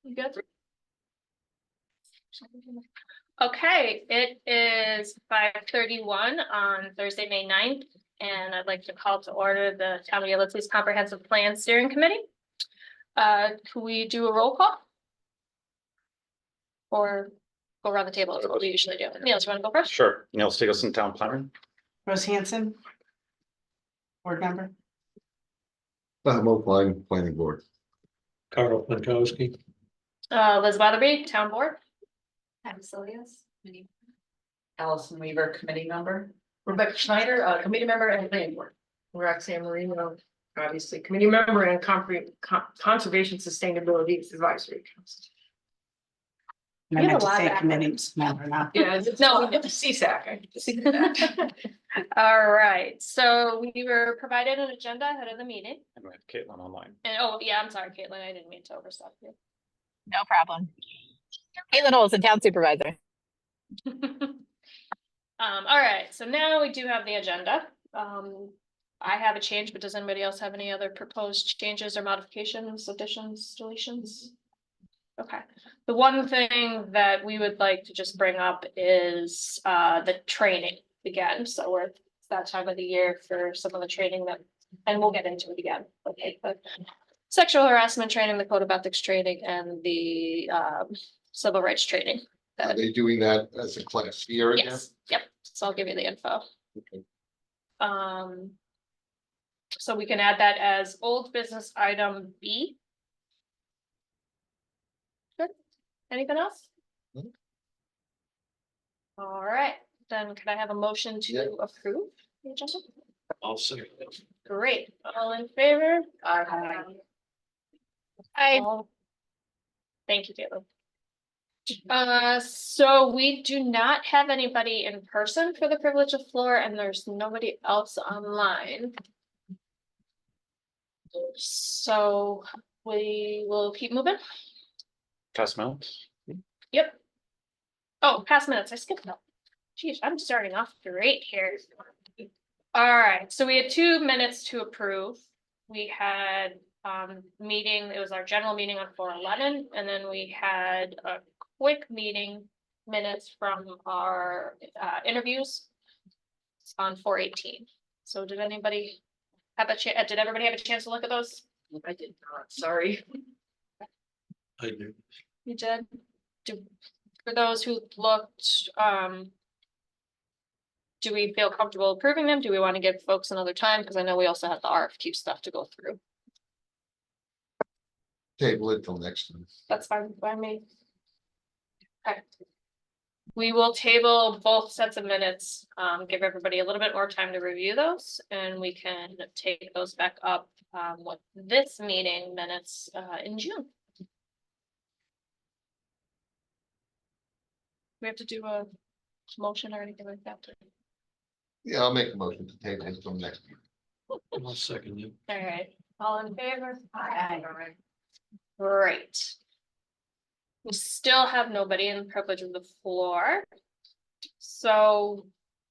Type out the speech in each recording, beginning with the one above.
You good? Okay, it is 5:31 on Thursday, May 9th, and I'd like to call to order the Town of Ulysses Comprehensive Plan Steering Committee. Could we do a roll call? Or go around the table, is what we usually do. Neil, do you want to go first? Sure. Neil Stegelson, Town Planner. Rose Hanson. Board member. Oak Line Planning Board. Carl Pankowski. Liz Weatherby, Town Board. Allison Weaver, committee member. Rebecca Schneider, committee member and planning board. Roxanne Marino, obviously committee member and Conservation Sustainability Advisory Council. I You have meant a to lot say of committees, member now. Yeah, No. CSAC. All right, so we were provided an agenda ahead of the meeting. And we have Caitlin online. And oh, yeah, I'm sorry, Caitlin, I didn't mean to overstep you. No problem. Caitlin Olson, Town Supervisor. All right, so now we do have the agenda. I have a change, but does anybody else have any other proposed changes or modifications, additions, deletions? Okay, the one thing that we would like to just bring up is the training again. So we're it's that time of the year for some of the training that, and we'll get into it again. Okay, but sexual harassment training, the code of ethics training, and the civil rights training. Are they doing that as a class here again? Yes, yep, so I'll give you the info. Okay. So we can add that as old business item B. Good, anything else? No. All right, then could I have a motion Yeah. to approve the agenda? I'll say. Great, all in favor? All- Thank you, Caleb. So we do not have anybody in person for the privilege of floor, and there's nobody else online. So we will keep moving. Pass Mount. Yep. Oh, past minutes, I skipped them. Geez, I'm starting off great here. All right, so we had 2 minutes to approve. We had meeting, it was our general meeting on 4/11, and then we had a quick meeting minutes from our interviews on 4/18. So did anybody have a chance, did everybody have a chance to look at those? I did not, sorry. I do. You did? For those who looked, do we feel comfortable approving them? Do we want to give folks another time? Because I know we also have the RFQ stuff to go through. Table it till next time. That's fine by me. Okay. We will table both sets of minutes, give everybody a little bit more time to review those, and we can take those back up with this meeting minutes in June. We have to do a motion or anything like that. Yeah, I'll make a motion to table it till next week. I'll second you. All right, all in favor? Aye. All right. Great. We still have nobody in privilege of the floor. So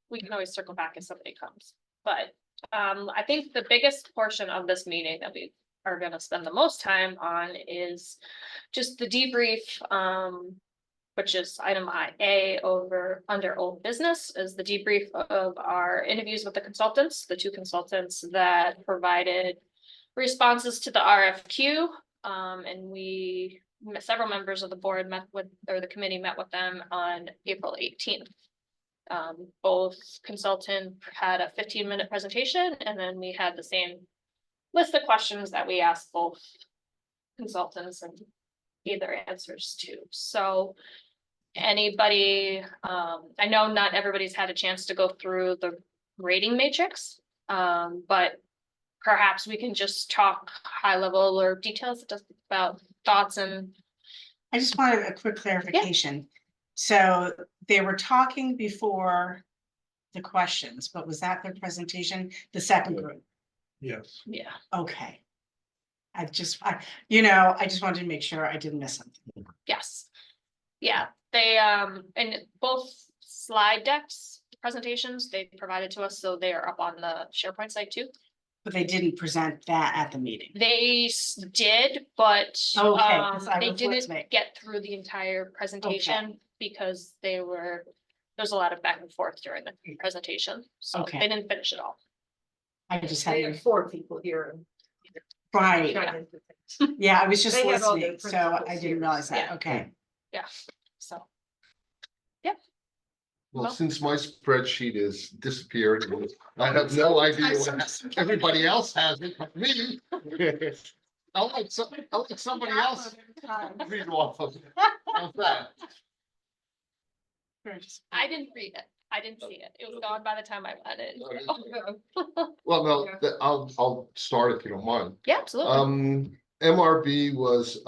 we can always circle back if somebody comes, but I think the biggest portion of this meeting that we are gonna spend the most time on is just the debrief, which is item IA over under old business, is the debrief of our interviews with the consultants, the 2 consultants that provided responses to the RFQ. And several members of the board met with, or the committee met with them on April 18th. Both consultant had a 15-minute presentation, and then we had the same list of questions that we asked both consultants and gave their answers to. So anybody, I know not everybody's had a chance to go through the rating matrix, but perhaps we can just talk high level or details just about thoughts and. I just wanted a quick clarification. So they were talking before the questions, but was that their presentation, the second group? Yes. Yeah. Okay. I just wanted to make sure I didn't miss something. Yes. Yeah, they, and both slide decks, presentations they provided to us, so they are up on the SharePoint site too. But they didn't present that at the meeting. They did, but Okay, 'cause I they was didn't listening. get through the entire presentation because there's a lot of back and forth during the presentation, so Okay. they didn't finish it all. I just They had, had 4 people here. right, and- yeah, I was just They had all their listening, so I principals didn't here. realize that, Yeah. okay. So, Well, Well- since my spreadsheet is disappeared, I have no idea what everybody else has it, but me. I'll let somebody else read off of it. How's that? I didn't read it, I didn't see it, it was gone by the time I read it. Well, no, I'll start if you don't mind. Yeah, absolutely. MRB was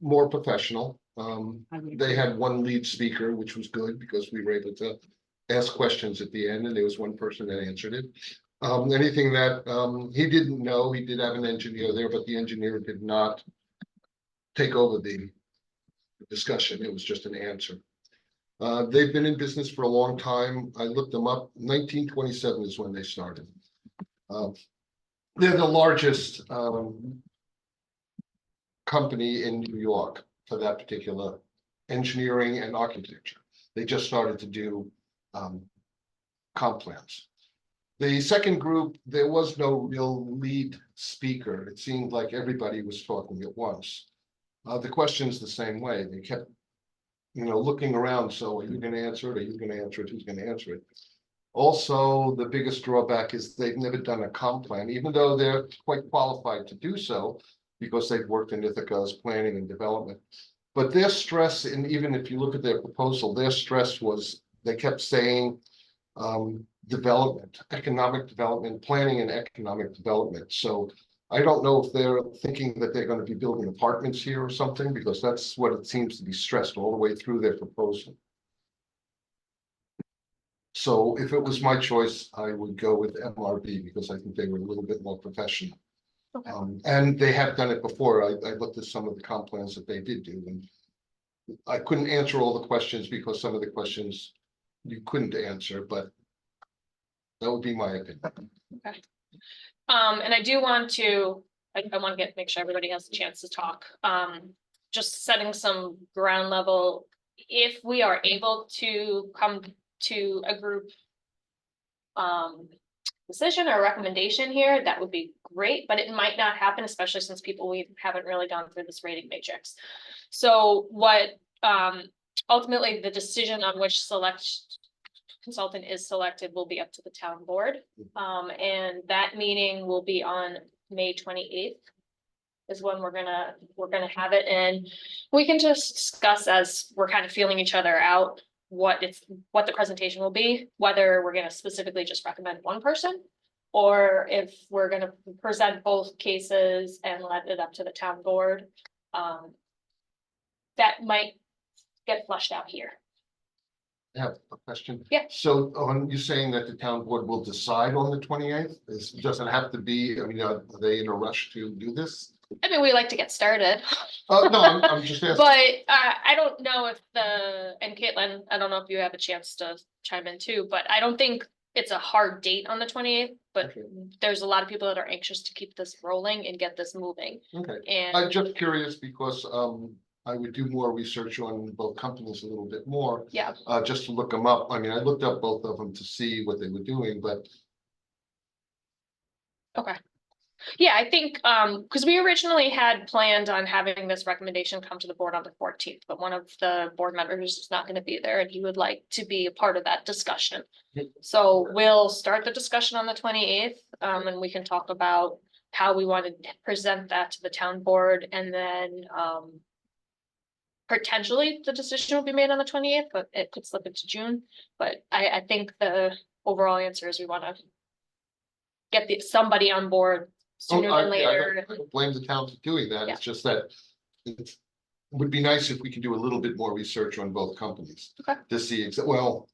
more professional. I would They agree. had one lead speaker, which was good because we were able to ask questions at the end and there was one person that answered it. Anything that he didn't know, he did have an engineer there, but the engineer did not take over the discussion. It was just an answer. They've been in business for a long time. I looked them up. 1927 is when they started. They're the largest company in New York for that particular engineering and architecture. They just started to do comp plans. The second group, there was no real lead speaker. It seemed like everybody was talking at once. The question's the same way. They kept, looking around. So are you going to answer it? Are you going to answer it? Who's going to answer it? Also, the biggest drawback is they've never done a comp plan, even though they're quite qualified to do so because they've worked in Ithaca's planning and development. But their stress, and even if you look at their proposal, their stress was they kept saying development, economic development, planning and economic development. So I don't know if they're thinking that they're going to be building apartments here or something, because that's what it seems to be stressed all the way through their proposal. So if it was my choice, I would go with MRB because I think they were a little bit more professional. Okay. And they have done it before. I looked at some of the comp plans that they did do, and I couldn't answer all the questions because some of the questions you couldn't answer, but that would be my opinion. And I do want to, I want to make sure everybody has a chance to talk. Just setting some ground level. If we are able to come to a group decision or recommendation here, that would be great, but it might not happen, especially since we haven't really gone through this rating matrix. So what ultimately the decision on which consultant is selected will be up to the town board. And that meeting will be on May 28th is when we're gonna have it, and we can just discuss as we're kind of feeling each other out what the presentation will be, whether we're gonna specifically just recommend one person or if we're gonna present both cases and let it up to the town board. That might get flushed out here. I have a question. Yeah. So on you saying that the town board will decide on the 28th, does it have to be, are they in a rush to do this? I mean, we like to get started. Oh, no, I'm just asking. But I don't know if and Caitlin, I don't know if you have a chance to chime in too, but I don't think it's a hard date on the 28th, but Okay. there's a lot of people that are anxious to keep this rolling and get this moving. Okay, I'm And just curious because I would do more research on both companies a little bit more. yeah, Just to look them up. I mean, I looked up both of them to see what they were doing, but okay. Yeah, I think, because we originally had planned on having this recommendation come to the board on the 14th, but one of the board members is not going to be there and he would like to be a part of that discussion. So we'll start the discussion on the 28th, and we can talk about how we want to present that to the town board, and then, potentially the decision will be made on the 28th, but it could slip into June. But I think the overall answer is we want to get somebody on board sooner than later. I don't blame the town for doing that. Yeah. It's just that it would be nice if we could do a little bit more research on both companies. Okay. To see, well,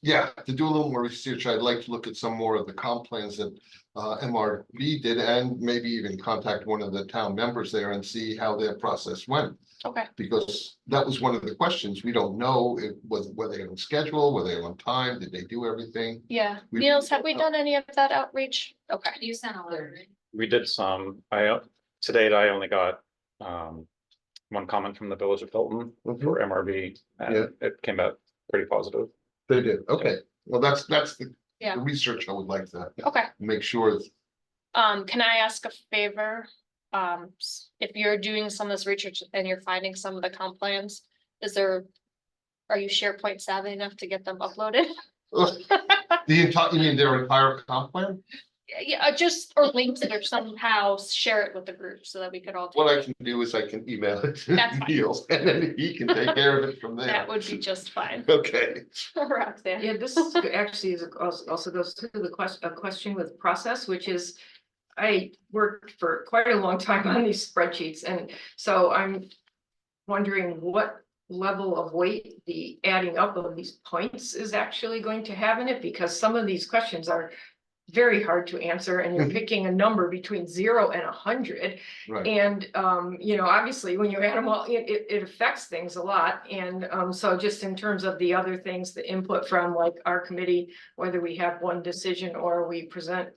Yeah, to do a little more research, I'd like to look at some more of the comp plans that MRB did and maybe even contact one of the town members there and see how their process went. Okay, Because that was one of the questions. We don't know were they on schedule, were they on time, did they do everything? yeah. We- Niels, have we done any of that outreach? Okay. You sent a letter. We did some, to date, I only got, one comment from the village of Hilton for MRV, Mm-hmm. Yeah. and it came back pretty positive. They did, okay. Well, that's the Yeah. the research I would like to Okay. make sure. Can I ask a favor? If you're doing some of this research and you're finding some of the comp plans, are you SharePoint savvy enough to get them uploaded? The entire, you mean their entire comp plan? Yeah, just, or link it or somehow share it with the group so that we could all. What I take can do is I can email it to That's fine. Niels and then he can take care of it from it. there. That would be just fine. Okay, Roxanne. Yeah, this actually is also goes to the question with process, which is. I worked for quite a long time on these spreadsheets, and so I'm wondering what level of weight the adding up of these points is actually going to have in it, because some of these questions are very hard to answer, and you're Mhm. picking a number between 0 and 100. right. And, obviously, when you add them all, it affects things a lot. And, so just in terms of the other things, the input from like our committee, whether we have one decision or we present,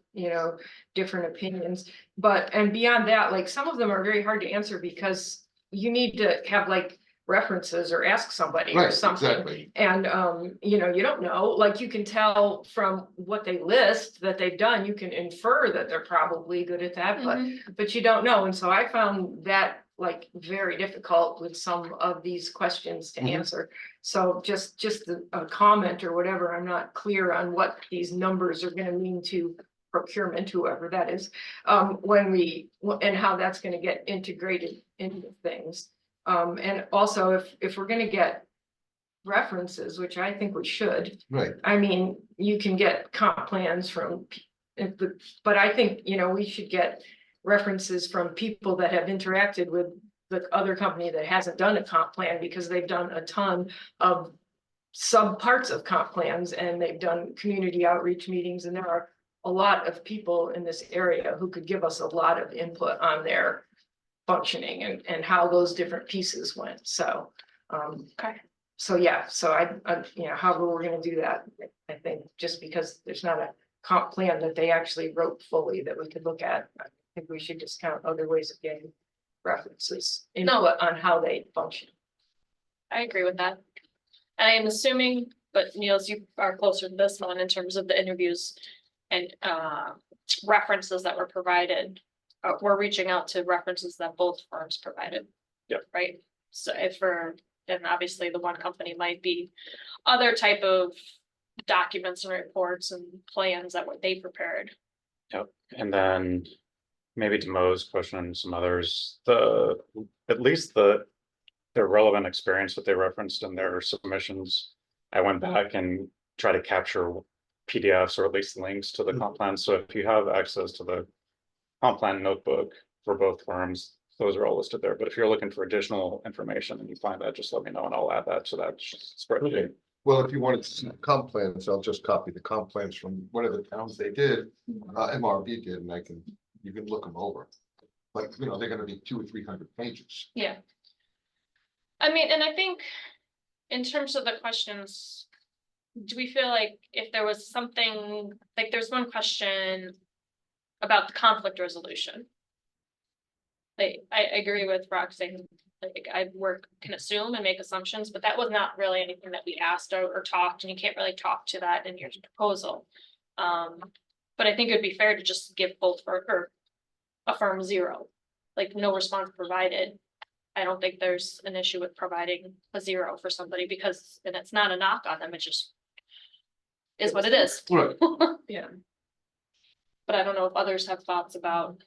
different opinions. But, and beyond that, like some of them are very hard to answer because you need to have like references or ask somebody or Right, something. exactly. And, you don't know, like you can tell from what they list that they've done, you can infer that they're probably good at that, Mhm. but you don't know. And so I found that like very difficult with some of these questions to Mhm. answer. So just a comment or whatever, I'm not clear on what these numbers are gonna mean to procurement, whoever that is, and how that's gonna get integrated into things. And also if we're gonna get references, which I think we should, Right, I mean, you can get comp plans from, but I think, we should get references from people that have interacted with the other company that hasn't done a comp plan, because they've done a ton of sub parts of comp plans, and they've done community outreach meetings, and there are a lot of people in this area who could give us a lot of input on their functioning and how those different pieces went, so. Okay. So, yeah, so I, however we're gonna do that, I think, just because there's not a comp plan that they actually wrote fully that we could look at, I think we should discount other ways of getting references, input on how they function. I agree with that. And I'm assuming, but Niels, you are closer to this one in terms of the interviews and references that were provided. We're reaching out to references that both firms provided. Yep. Right? So then obviously the one company might be other type of documents and reports and plans that they prepared. Yep, and then maybe to Mo's question and some others, at least the relevant experience that they referenced in their submissions. I went back and tried to capture PDFs or at least links to the comp plan. So if you have access to the comp plan notebook for both firms, those are all listed there. But if you're looking for additional information and you find that, just let me know and I'll add that to that spreadsheet. well, if you wanted to see the comp plans, I'll just copy the comp plans from whatever towns they did, MRB did, and you can look them over. But, they're gonna be 200 or 300 pages. Yeah. I mean, and I think in terms of the questions, do we feel like if there was something, like there's one question about the conflict resolution? Like, I agree with Roxanne, like can assume and make assumptions, but that was not really anything that we asked or talked, and you can't really talk to that in your proposal. But I think it'd be fair to just give both or affirm 0, like no response provided. I don't think there's an issue with providing a 0 for somebody because, and it's not a knock on them, it just is what it is. Right. Yeah. But I don't know if others have thoughts about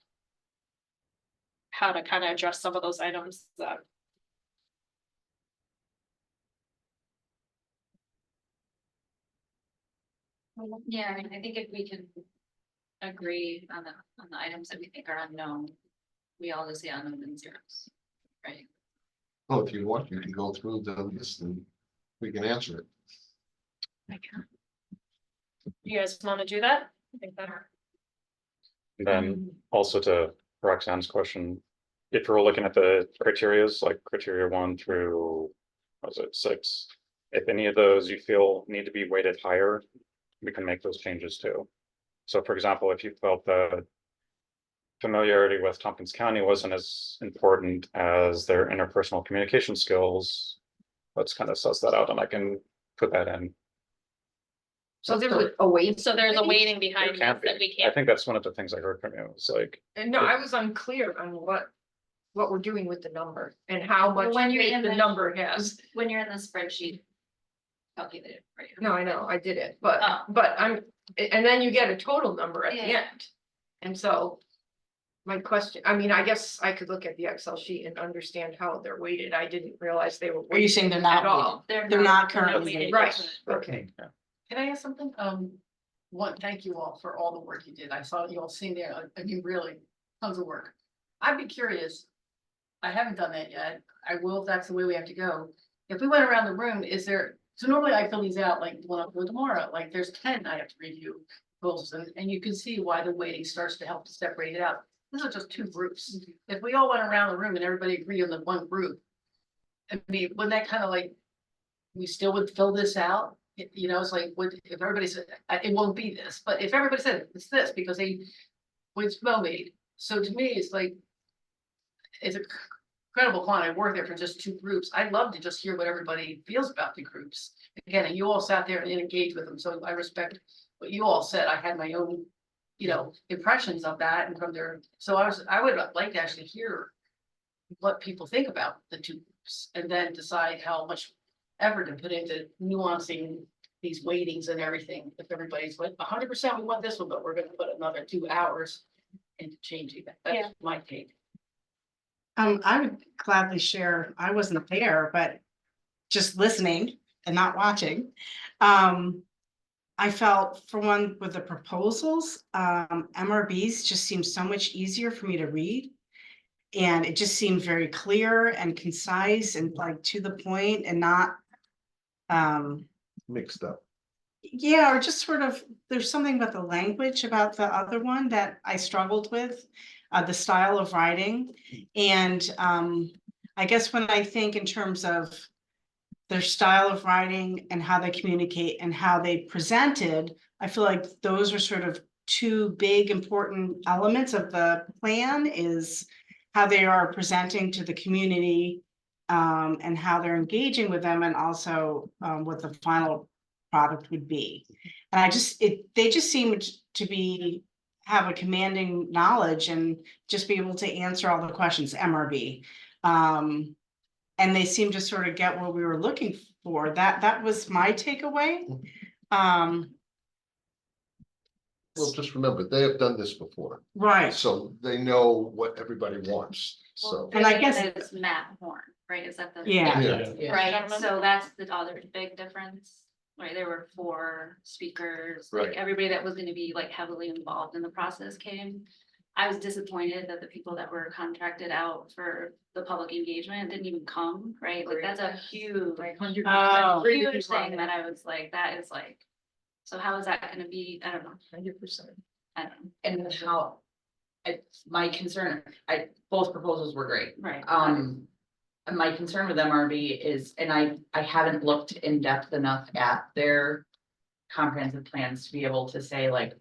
how to kind of address some of those items that. Yeah, I mean, I think if we can agree on the items that we think are unknown, we all just say unknown and zeros, right? Well, if you want, you can go through the list and we can answer it. I can. You guys wanna do that? I think that. And then also to Roxanne's question, if we're looking at the criterias, like criteria 1 through, what was it, 6? If any of those you feel need to be weighted higher, we can make those changes too. So for example, if you felt the familiarity with Tompkins County wasn't as important as their interpersonal communication skills, let's kind of suss that out and I can put that in. So there's a weight. So there's a weighting behind It can this that we I can't. think that's one of the things I heard from you. It's like, And no, I was unclear on what we're doing with the number and how much When you're weight in the the- number has. When you're in the spreadsheet. Calculate it for you. No, I know, I did it, Oh. but and then you get a total number at the Yeah. end. And so. My question, I mean, I guess I could look at the Excel sheet and understand how they're weighted. I didn't realize they were. Are you saying they're not At all. They're not currently weighted. Right, okay. Can I ask something? One, thank you all for all the work you did. I saw you all sitting there, I mean, really, tons of work. I'd be curious. I haven't done that yet. I will, if that's the way we have to go. If we went around the room, is there, so normally I fill these out like, when I go tomorrow, like there's 10 I have to review. Goals and you can see why the weighting starts to help to separate it out. These are just two groups. If we all went around the room and everybody agreed on the one group. I mean, wouldn't that kind of like, we still would fill this out? You know, it's like, if everybody said, it won't be this, but if everybody said it's this, because it's well made. So to me, it's like, it's a incredible client. I worked there for just two groups. I'd love to just hear what everybody feels about the groups. Again, and you all sat there and engaged with them, so I respect what you all said. I had my own, impressions of that and from their, so I would like to actually hear what people think about the two groups and then decide how much effort to put into nuancing these weightings and everything. If everybody's like 100%, we want this one, but we're gonna put another 2 hours into changing that. Yeah. That's my take. I would gladly share, I wasn't there, but just listening and not watching. I felt for one with the proposals, MRBs just seemed so much easier for me to read. And it just seemed very clear and concise and like to the point and not. Mixed up. Yeah, or just sort of, there's something about the language about the other one that I struggled with, the style of writing. And I guess when I think in terms of their style of writing and how they communicate and how they presented, I feel like those are sort of two big important elements of the plan is how they are presenting to the community and how they're engaging with them and also what the final product would be. And they just seem to have a commanding knowledge and just be able to answer all the questions, MRB. And they seem to sort of get what we were looking for. That was my takeaway. Well, just remember, they have done this before, Right. so they know what everybody wants, so. And I guess- It's Matt Horn, right? Is that the? Yeah. Yeah. Right, Gentlemen. so that's the other big difference, right? There were 4 speakers, like Right. everybody that was gonna be like heavily involved in the process came. I was disappointed that the people that were contracted out for the public engagement didn't even come, right? Like that's a huge, Oh. huge thing that I was like, that is like. So how is that gonna be? I don't know. 100%. I don't know, And how, my concern, both proposals were great. right? And my concern with MRB is, and I haven't looked in depth enough at their comprehensive plans to be able to say like.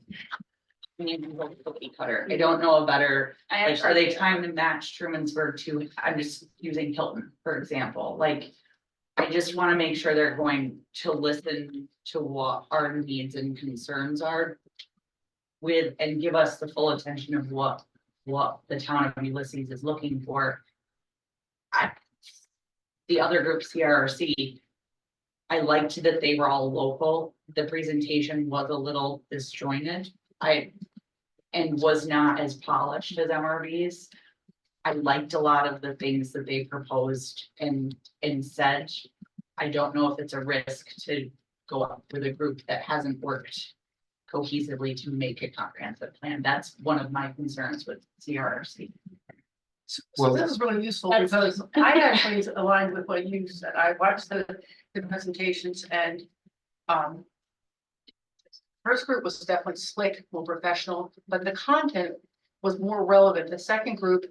We need to look at the cookie cutter. I don't know a better, I like, are they actually- trying to match Trumansburg to, I'm just using Hilton, for example, like. I just wanna make sure they're going to listen to what our needs and concerns are. With, and give us the full attention of what the town of Ulysses is looking for. The other group, CRRC. I liked that they were all local. The presentation was a little disjointed. And was not as polished as MRB's. I liked a lot of the things that they proposed and said. I don't know if it's a risk to go up with a group that hasn't worked cohesively to make a comprehensive plan. That's one of my concerns with CRRC. So Well- this is really useful That's- because I actually aligned with what you said. I watched the presentations and. first group was definitely slick, more professional, but the content was more relevant. The second group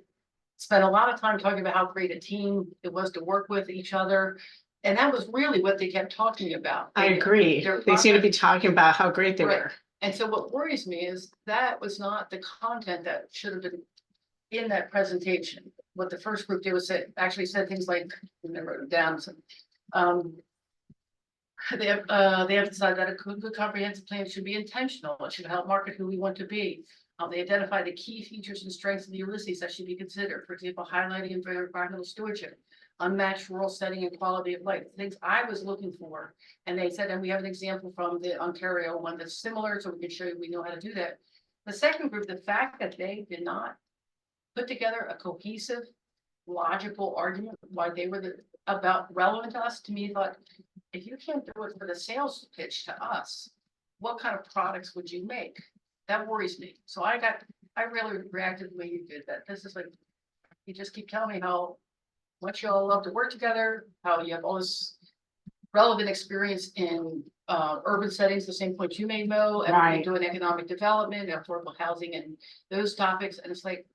spent a lot of time talking about how great a team it was to work with each other. And that was really what they kept talking about. I agree. Their They seem to be process- talking about how great they Right. were. And so what worries me is that was not the content that should have been in that presentation. What the first group did was actually said things like, I wrote it down, so, they emphasized that a good comprehensive plan should be intentional. It should help market who we want to be. They identify the key features and strengths of the Ulysses that should be considered, for example, highlighting environmental stewardship, unmatched rural setting and quality of life, things I was looking for. And they said, and we have an example from the Ontario one that's similar, so we can show you we know how to do that. The second group, the fact that they did not put together a cohesive, logical argument why they were about relevant to us, to me, thought, if you can't do it for the sales pitch to us, what kind of products would you make? That worries me. So I really reacted the way you did that. This is like, you just keep telling me how much y'all love to work together, how you have all this relevant experience in urban settings, the same point you made, Mo, and Right. doing economic development, affordable housing and those topics. And it's like,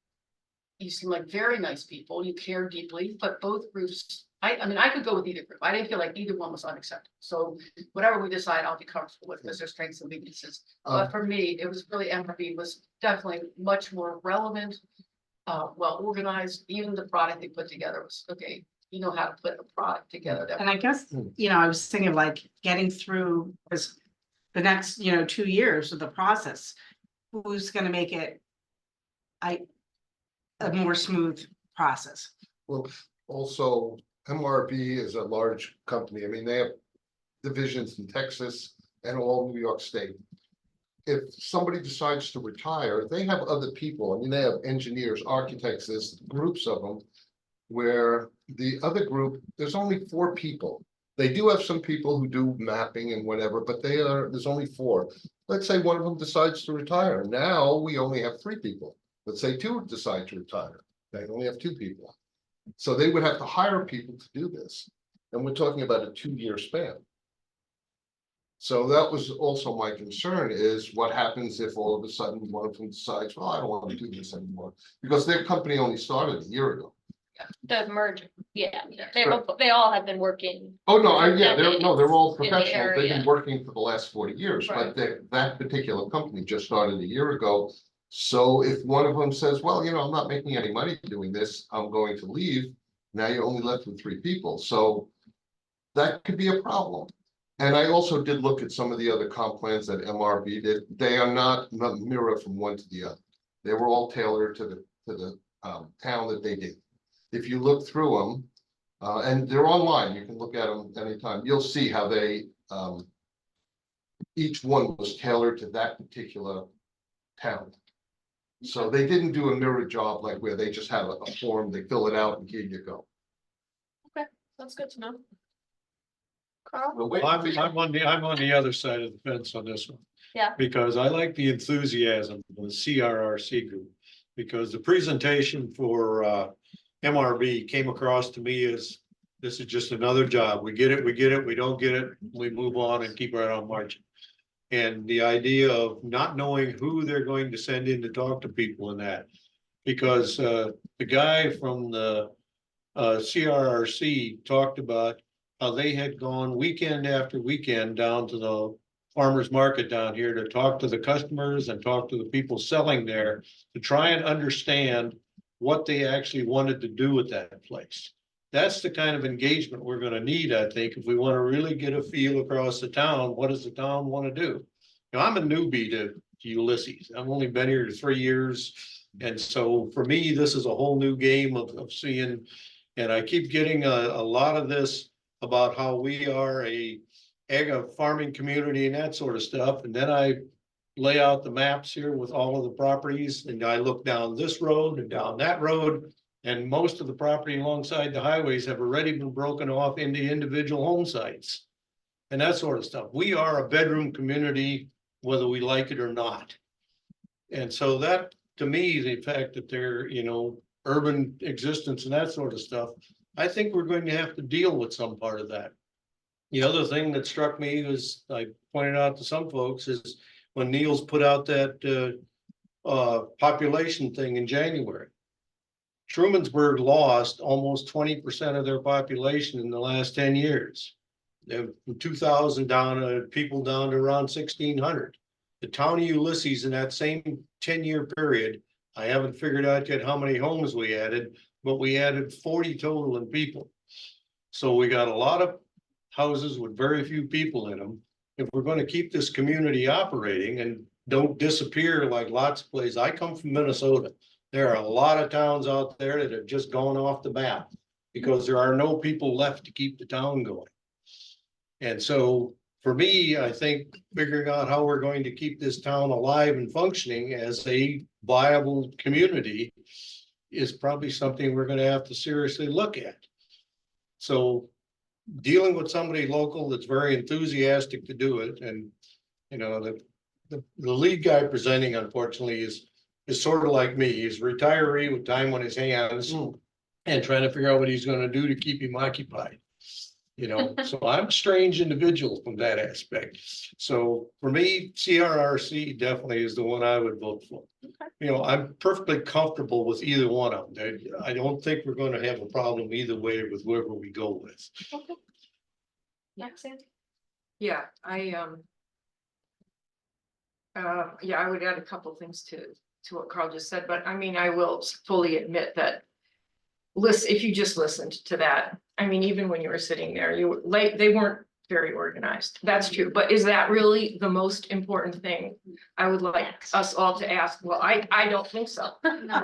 you seem like very nice people, you care deeply, but both groups, I mean, I could go with either group. I didn't feel like either one was unacceptable. So whatever we decide, I'll be comfortable with, because there's strengths and weaknesses. But for me, it was really, MRB was definitely much more relevant, well organized. Even the product they put together was, okay, you know how to put a product together. And I guess, I was thinking of like getting through this, the next, 2 years of the process. Who's gonna make it a more smooth process? Well, also, MRB is a large company. I mean, they have divisions in Texas and all New York State. If somebody decides to retire, they have other people. I mean, they have engineers, architects, there's groups of them. Where the other group, there's only 4 people. They do have some people who do mapping and whatever, but there's only 4. Let's say one of them decides to retire. Now we only have 3 people. Let's say 2 decide to retire. They only have 2 people. So they would have to hire people to do this. And we're talking about a 2-year span. So that was also my concern, is what happens if all of a sudden one of them decides, well, I don't want to do this anymore, because their company only started a year ago. The merger, yeah, Right. they all have been working. Oh, no, for they're all decades in the professionals. They've been area. working for the last 40 years, Right. but that particular company just started a year ago. So if one of them says, well, I'm not making any money doing this, I'm going to leave. Now you're only left with 3 people. So that could be a problem. And I also did look at some of the other comp plans that MRB did. They are not mirror from one to the other. They were all tailored to the town that they did. If you look through them, and they're online, you can look at them anytime, you'll see how they, each one was tailored to that particular town. So they didn't do a mirror job like where they just have a form, they fill it out and here you go. That's good to know. Well, I'm on the other side of the fence on this one. Yeah. Because I like the enthusiasm of the CRRC group, because the presentation for MRB came across to me as, this is just another job. We get it, we don't get it, we move on and keep right on marching. And the idea of not knowing who they're going to send in to talk to people in that. Because the guy from the CRRC talked about how they had gone weekend after weekend down to the farmer's market down here to talk to the customers and talk to the people selling there to try and understand what they actually wanted to do with that place. That's the kind of engagement we're gonna need, I think, if we want to really get a feel across the town. What does the town want to do? I'm a newbie to Ulysses. I've only been here 3 years. And so for me, this is a whole new game of seeing, and I keep getting a lot of this about how we are a farming community and that sort of stuff. And then I lay out the maps here with all of the properties, and I look down this road and down that road. And most of the property alongside the highways have already been broken off into individual home sites. And that sort of stuff. We are a bedroom community, whether we like it or not. And so that, to me, the fact that they're, urban existence and that sort of stuff, I think we're going to have to deal with some part of that. The other thing that struck me was, I pointed out to some folks, is when Niels put out that population thing in January. Trumansburg lost almost 20% of their population in the last 10 years. They're from 2,000 people down to around 1,600. The town of Ulysses in that same 10-year period, I haven't figured out yet how many homes we added, but we added 40 total in people. So we got a lot of houses with very few people in them. If we're going to keep this community operating and don't disappear like lots of places. I come from Minnesota. There are a lot of towns out there that have just gone off the map because there are no people left to keep the town going. And so for me, I think figuring out how we're going to keep this town alive and functioning as a viable community is probably something we're going to have to seriously look at. So dealing with somebody local that's very enthusiastic to do it, and you know, the lead guy presenting, unfortunately, is sort of like me. He's a retiree with time on his hands and trying to figure out what he's going to do to keep him occupied. You know, so I'm a strange individual from that aspect. So for me, CRRC definitely is the one I would vote for. Okay. You know, I'm perfectly comfortable with either one of them. I don't think we're going to have a problem either way with whoever we go with. Okay. Roxanne? Yeah, yeah, I would add a couple things to what Carl just said, but I mean, I will fully admit that if you just listened to that, I mean, even when you were sitting there, you were late, they weren't very organized. That's true. But is that really the most important thing? I would like us all to ask. Well, I don't think so,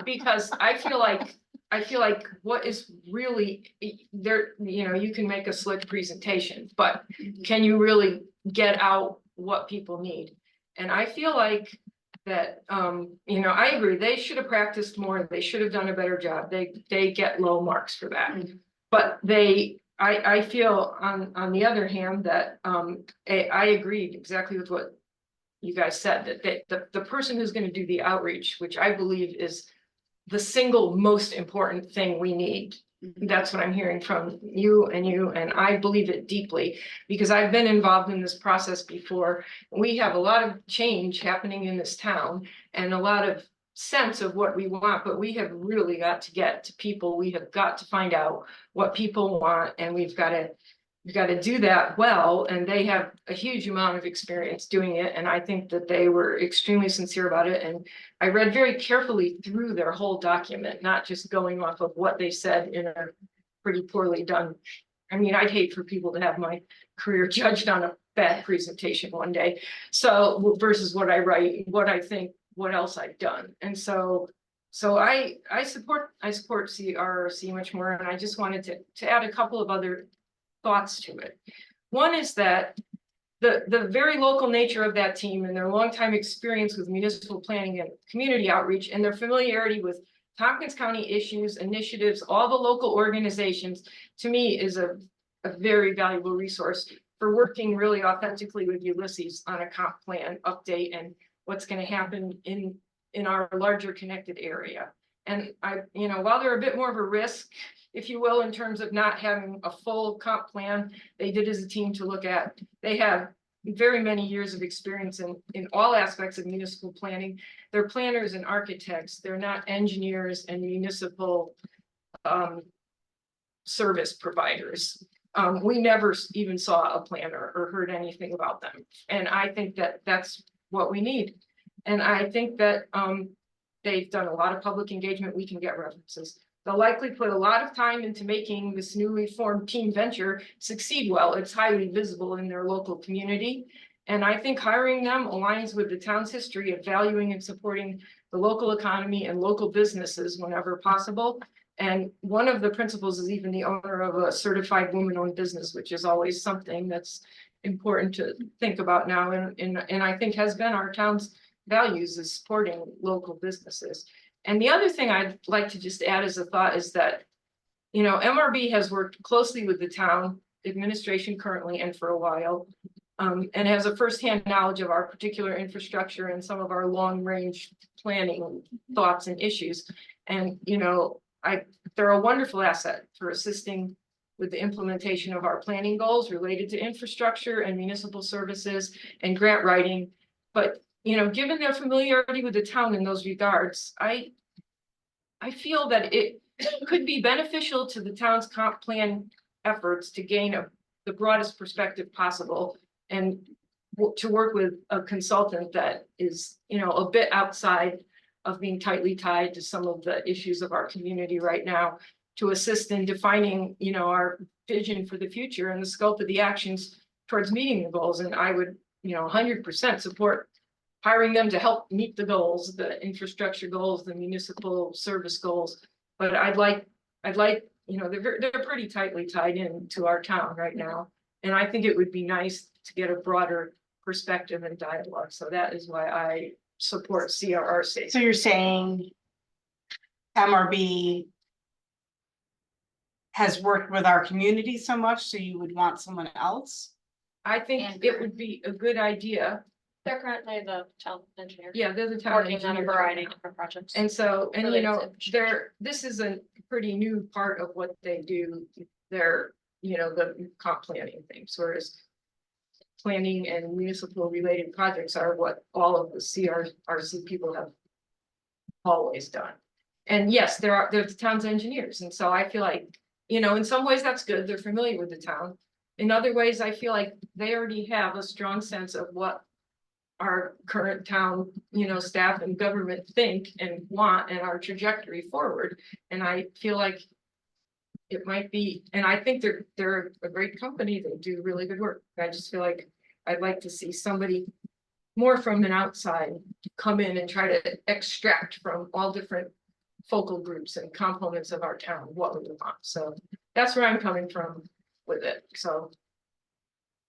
because I feel like what is really there, you know, you can make a slick presentation, but can you really get out what people need? And I feel like that, you know, I agree, they should have practiced more, they should have done a better job, they get low marks for that. But I feel on the other hand that, I agreed exactly with what you guys said, that the person who's gonna do the outreach, which I believe is the single most important thing we need. That's what I'm hearing from you, and I believe it deeply, because I've been involved in this process before. We have a lot of change happening in this town and a lot of sense of what we want, but we have really got to get to people. We have got to find out what people want, and we've got to do that well, and they have a huge amount of experience doing it, and I think that they were extremely sincere about it. And I read very carefully through their whole document, not just going off of what they said in a pretty poorly done. I mean, I'd hate for people to have my career judged on a bad presentation one day. So versus what I write, what I think, what else I've done. And so I support CRRC much more, and I just wanted to add a couple of other thoughts to it. One is that the very local nature of that team and their longtime experience with municipal planning and community outreach, and their familiarity with Tompkins County issues, initiatives, all the local organizations, to me is a very valuable resource for working really authentically with Ulysses on a comp plan update and what's going to happen in our larger connected area. And you know, while they're a bit more of a risk, if you will, in terms of not having a full comp plan, they did as a team to look at. They have very many years of experience in all aspects of municipal planning. They're planners and architects. They're not engineers and municipal service providers. We never even saw a planner or heard anything about them. And I think that that's what we need. And I think that they've done a lot of public engagement. We can get references. They'll likely put a lot of time into making this newly formed team venture succeed well. It's highly visible in their local community. And I think hiring them aligns with the town's history of valuing and supporting the local economy and local businesses whenever possible. And one of the principals is even the owner of a certified woman-owned business, which is always something that's important to think about now. And I think has been our town's values is supporting local businesses. And the other thing I'd like to just add as a thought is that, you know, MRB has worked closely with the town administration currently and for a while, and has a firsthand knowledge of our particular infrastructure and some of our long-range planning thoughts and issues. And, you know, they're a wonderful asset for assisting with the implementation of our planning goals related to infrastructure and municipal services and grant writing. But you know, given their familiarity with the town in those regards, I feel that it could be beneficial to the town's comp plan efforts to gain the broadest perspective possible and to work with a consultant that is, you know, a bit outside of being tightly tied to some of the issues of our community right now, to assist in defining, you know, our vision for the future and the scope of the actions towards meeting the goals. And I would, you know, 100% support hiring them to help meet the goals, the infrastructure goals, the municipal service goals. But I'd like, you know, they're pretty tightly tied in to our town right now. And I think it would be nice to get a broader perspective and dialogue. So that is why I support CRRC. So you're saying MRB has worked with our community so much, so you would want someone else? I think it would be a good idea. They're currently the town engineer. Yeah, they're the town Working on a engineer. variety of different projects. And so, and you related to know, infrastructure. this is a pretty new part of what they do. They're, you know, the comp planning things, whereas planning and municipal related projects are what all of the CRRC people have always done. And yes, they're the town's engineers. And so I feel like, you know, in some ways that's good. They're familiar with the town. In other ways, I feel like they already have a strong sense of what our current town, you know, staff and government think and want and our trajectory forward. And I feel like it might be, and I think they're a great company. They do really good work. I just feel like I'd like to see somebody more from an outside come in and try to extract from all different focal groups and components of our town what we want. So that's where I'm coming from with it. So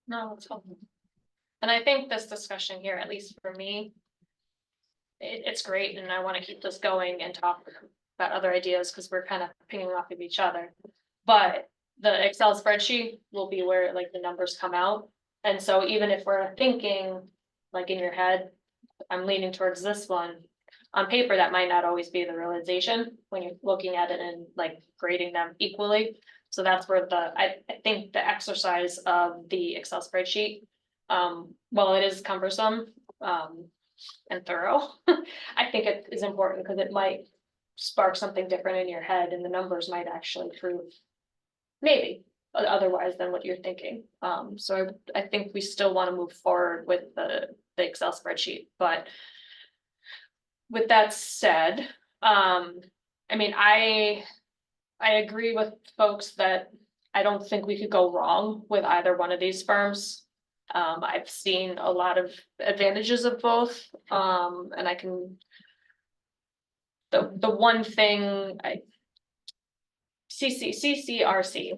No, it's helpful. And I think this discussion here, at least for me, it's great, and I want to keep this going and talk about other ideas, because we're kind of pinging off of each other. But the Excel spreadsheet will be where like the numbers come out. And so even if we're thinking, like in your head, I'm leaning towards this one, on paper, that might not always be the realization when you're looking at it and like grading them equally. So that's where I think the exercise of the Excel spreadsheet, while it is cumbersome, and thorough, I think it is important because it might spark something different in your head, and the numbers might actually prove maybe otherwise than what you're thinking. So I think we still want to move forward with the Excel spreadsheet, but with that said, I mean, I agree with folks that I don't think we could go wrong with either one of these firms. I've seen a lot of advantages of both, and I can. The one thing CCRC,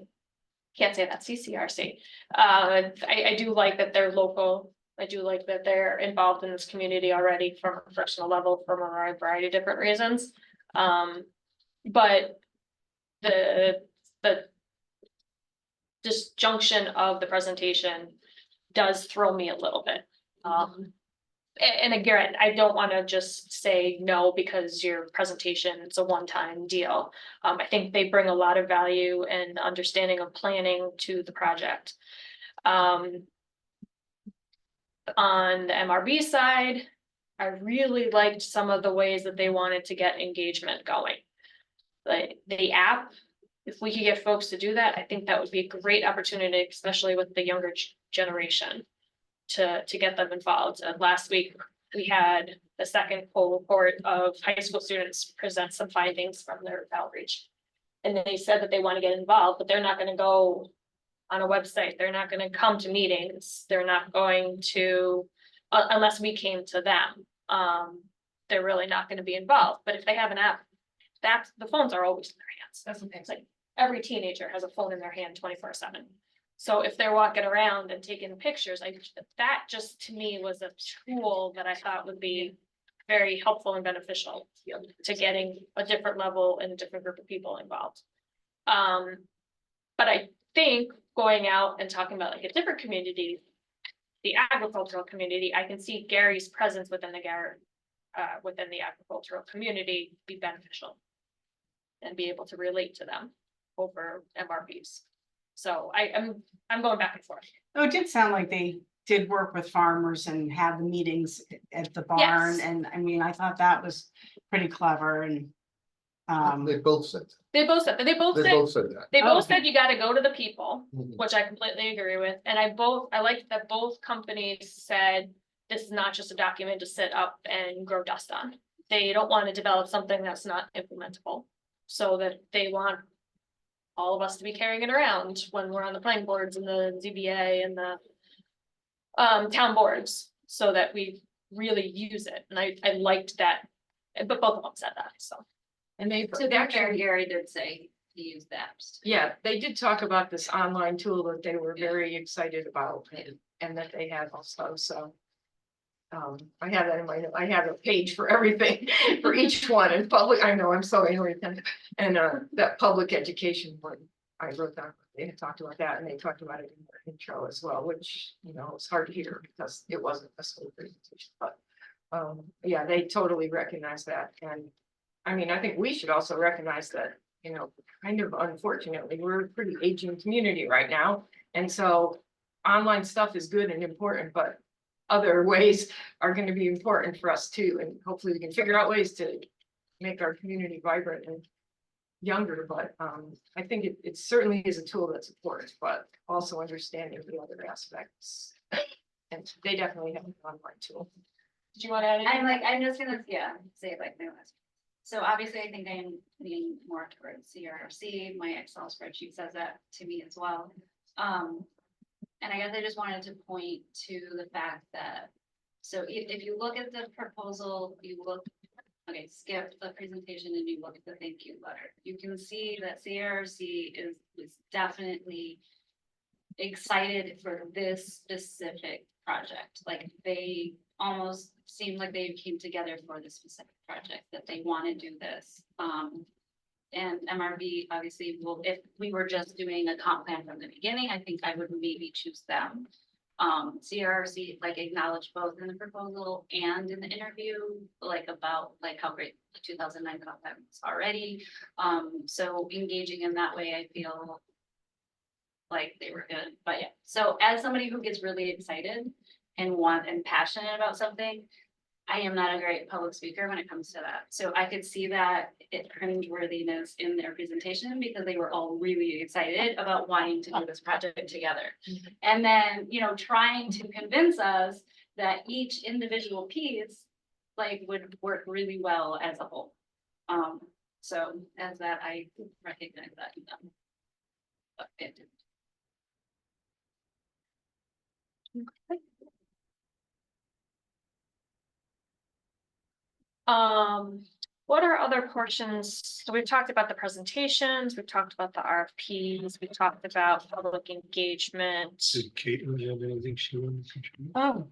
can't say that, CCRC. I do like that they're local. I do like that they're involved in this community already from a personal level for a variety of different reasons. But the disjunction of the presentation does throw me a little bit. And again, I don't want to just say no because your presentation is a one-time deal. I think they bring a lot of value and understanding of planning to the project. On the MRB side, I really liked some of the ways that they wanted to get engagement going. Like the app, if we could get folks to do that, I think that would be a great opportunity, especially with the younger generation, to get them involved. Last week, we had the second cohort of high school students present some findings from their outreach. And they said that they want to get involved, but they're not going to go on a website. They're not going to come to meetings. They're not going to, unless we came to them. They're really not going to be involved. But if they have an app, the phones are always in their hands. That's what it's like. Every teenager has a phone in their hand 24/7. So if they're walking around and taking pictures, that just to me was a tool that I thought would be very helpful and beneficial to getting a different level and a different group of people involved. But I think going out and talking about like a different community, the agricultural community, I can see Gary's presence within the agricultural community be beneficial and be able to relate to them over MRPs. So I'm going back and forth. Oh, it did sound like they did work with farmers and had the meetings at the barn. Yes. And I mean, I thought that was pretty clever and. They both said, They both said, they both said that. they both Okay. said you gotta go to the people, Mhm. which I completely agree with. And I liked that both companies said, this is not just a document to sit up and grow dust on. They don't want to develop something that's not implementable. So that they want all of us to be carrying it around when we're on the planning boards and the ZBA and the town boards, so that we really use it. And I liked that, but both of them said that, so. And they To their fair, actually, Gary did say he used the apps. yeah, they did talk about this online tool that they were Yeah. very excited about Yeah. and that they had also, so. I have that in my, I have a page for everything, for each one, and public, I know, I'm so annoyed. And that public education one, I wrote down, they had talked about that, and they talked about it in their intro as well, which, you know, it's hard to hear because it wasn't a school presentation, but. Yeah, they totally recognize that, and I mean, I think we should also recognize that, you know, kind of unfortunately, we're a pretty aging community right now. And so online stuff is good and important, but other ways are going to be important for us too. And hopefully we can figure out ways to make our community vibrant and younger, but I think it certainly is a tool that supports, but also understanding the other aspects. And they definitely have an online tool. Did you want to add anything? I'm just gonna, yeah, say it like my last. So obviously, I think I am leaning more towards CRRC. My Excel spreadsheet says that to me as well. And I guess I just wanted to point to the fact that, so if you look at the proposal, okay, skip the presentation and you look at the thank you letter, you can see that CRRC is definitely excited for this specific project. Like, they almost seemed like they came together for this specific project, that they want to do this. And MRV obviously will, if we were just doing a comp plan from the beginning, I think I would maybe choose them. CRRC like acknowledged both in the proposal and in the interview, like about like how great the 2009 comp plan was already. So engaging in that way, I feel like they were good. But yeah, so as somebody who gets really excited and passionate about something, I am not a great public speaker when it comes to that. So I could see that cringeworthiness in their presentation because they were all really excited about wanting to do this project together. And then, you know, trying to convince us that each individual piece like would work really well as a whole. So as that, I recognize that in them. But it didn't. What are other portions? So we've talked about the presentations, we've talked about the RFPs, we've talked about public engagement. Did Caitlin have anything she wanted to contribute? Oh,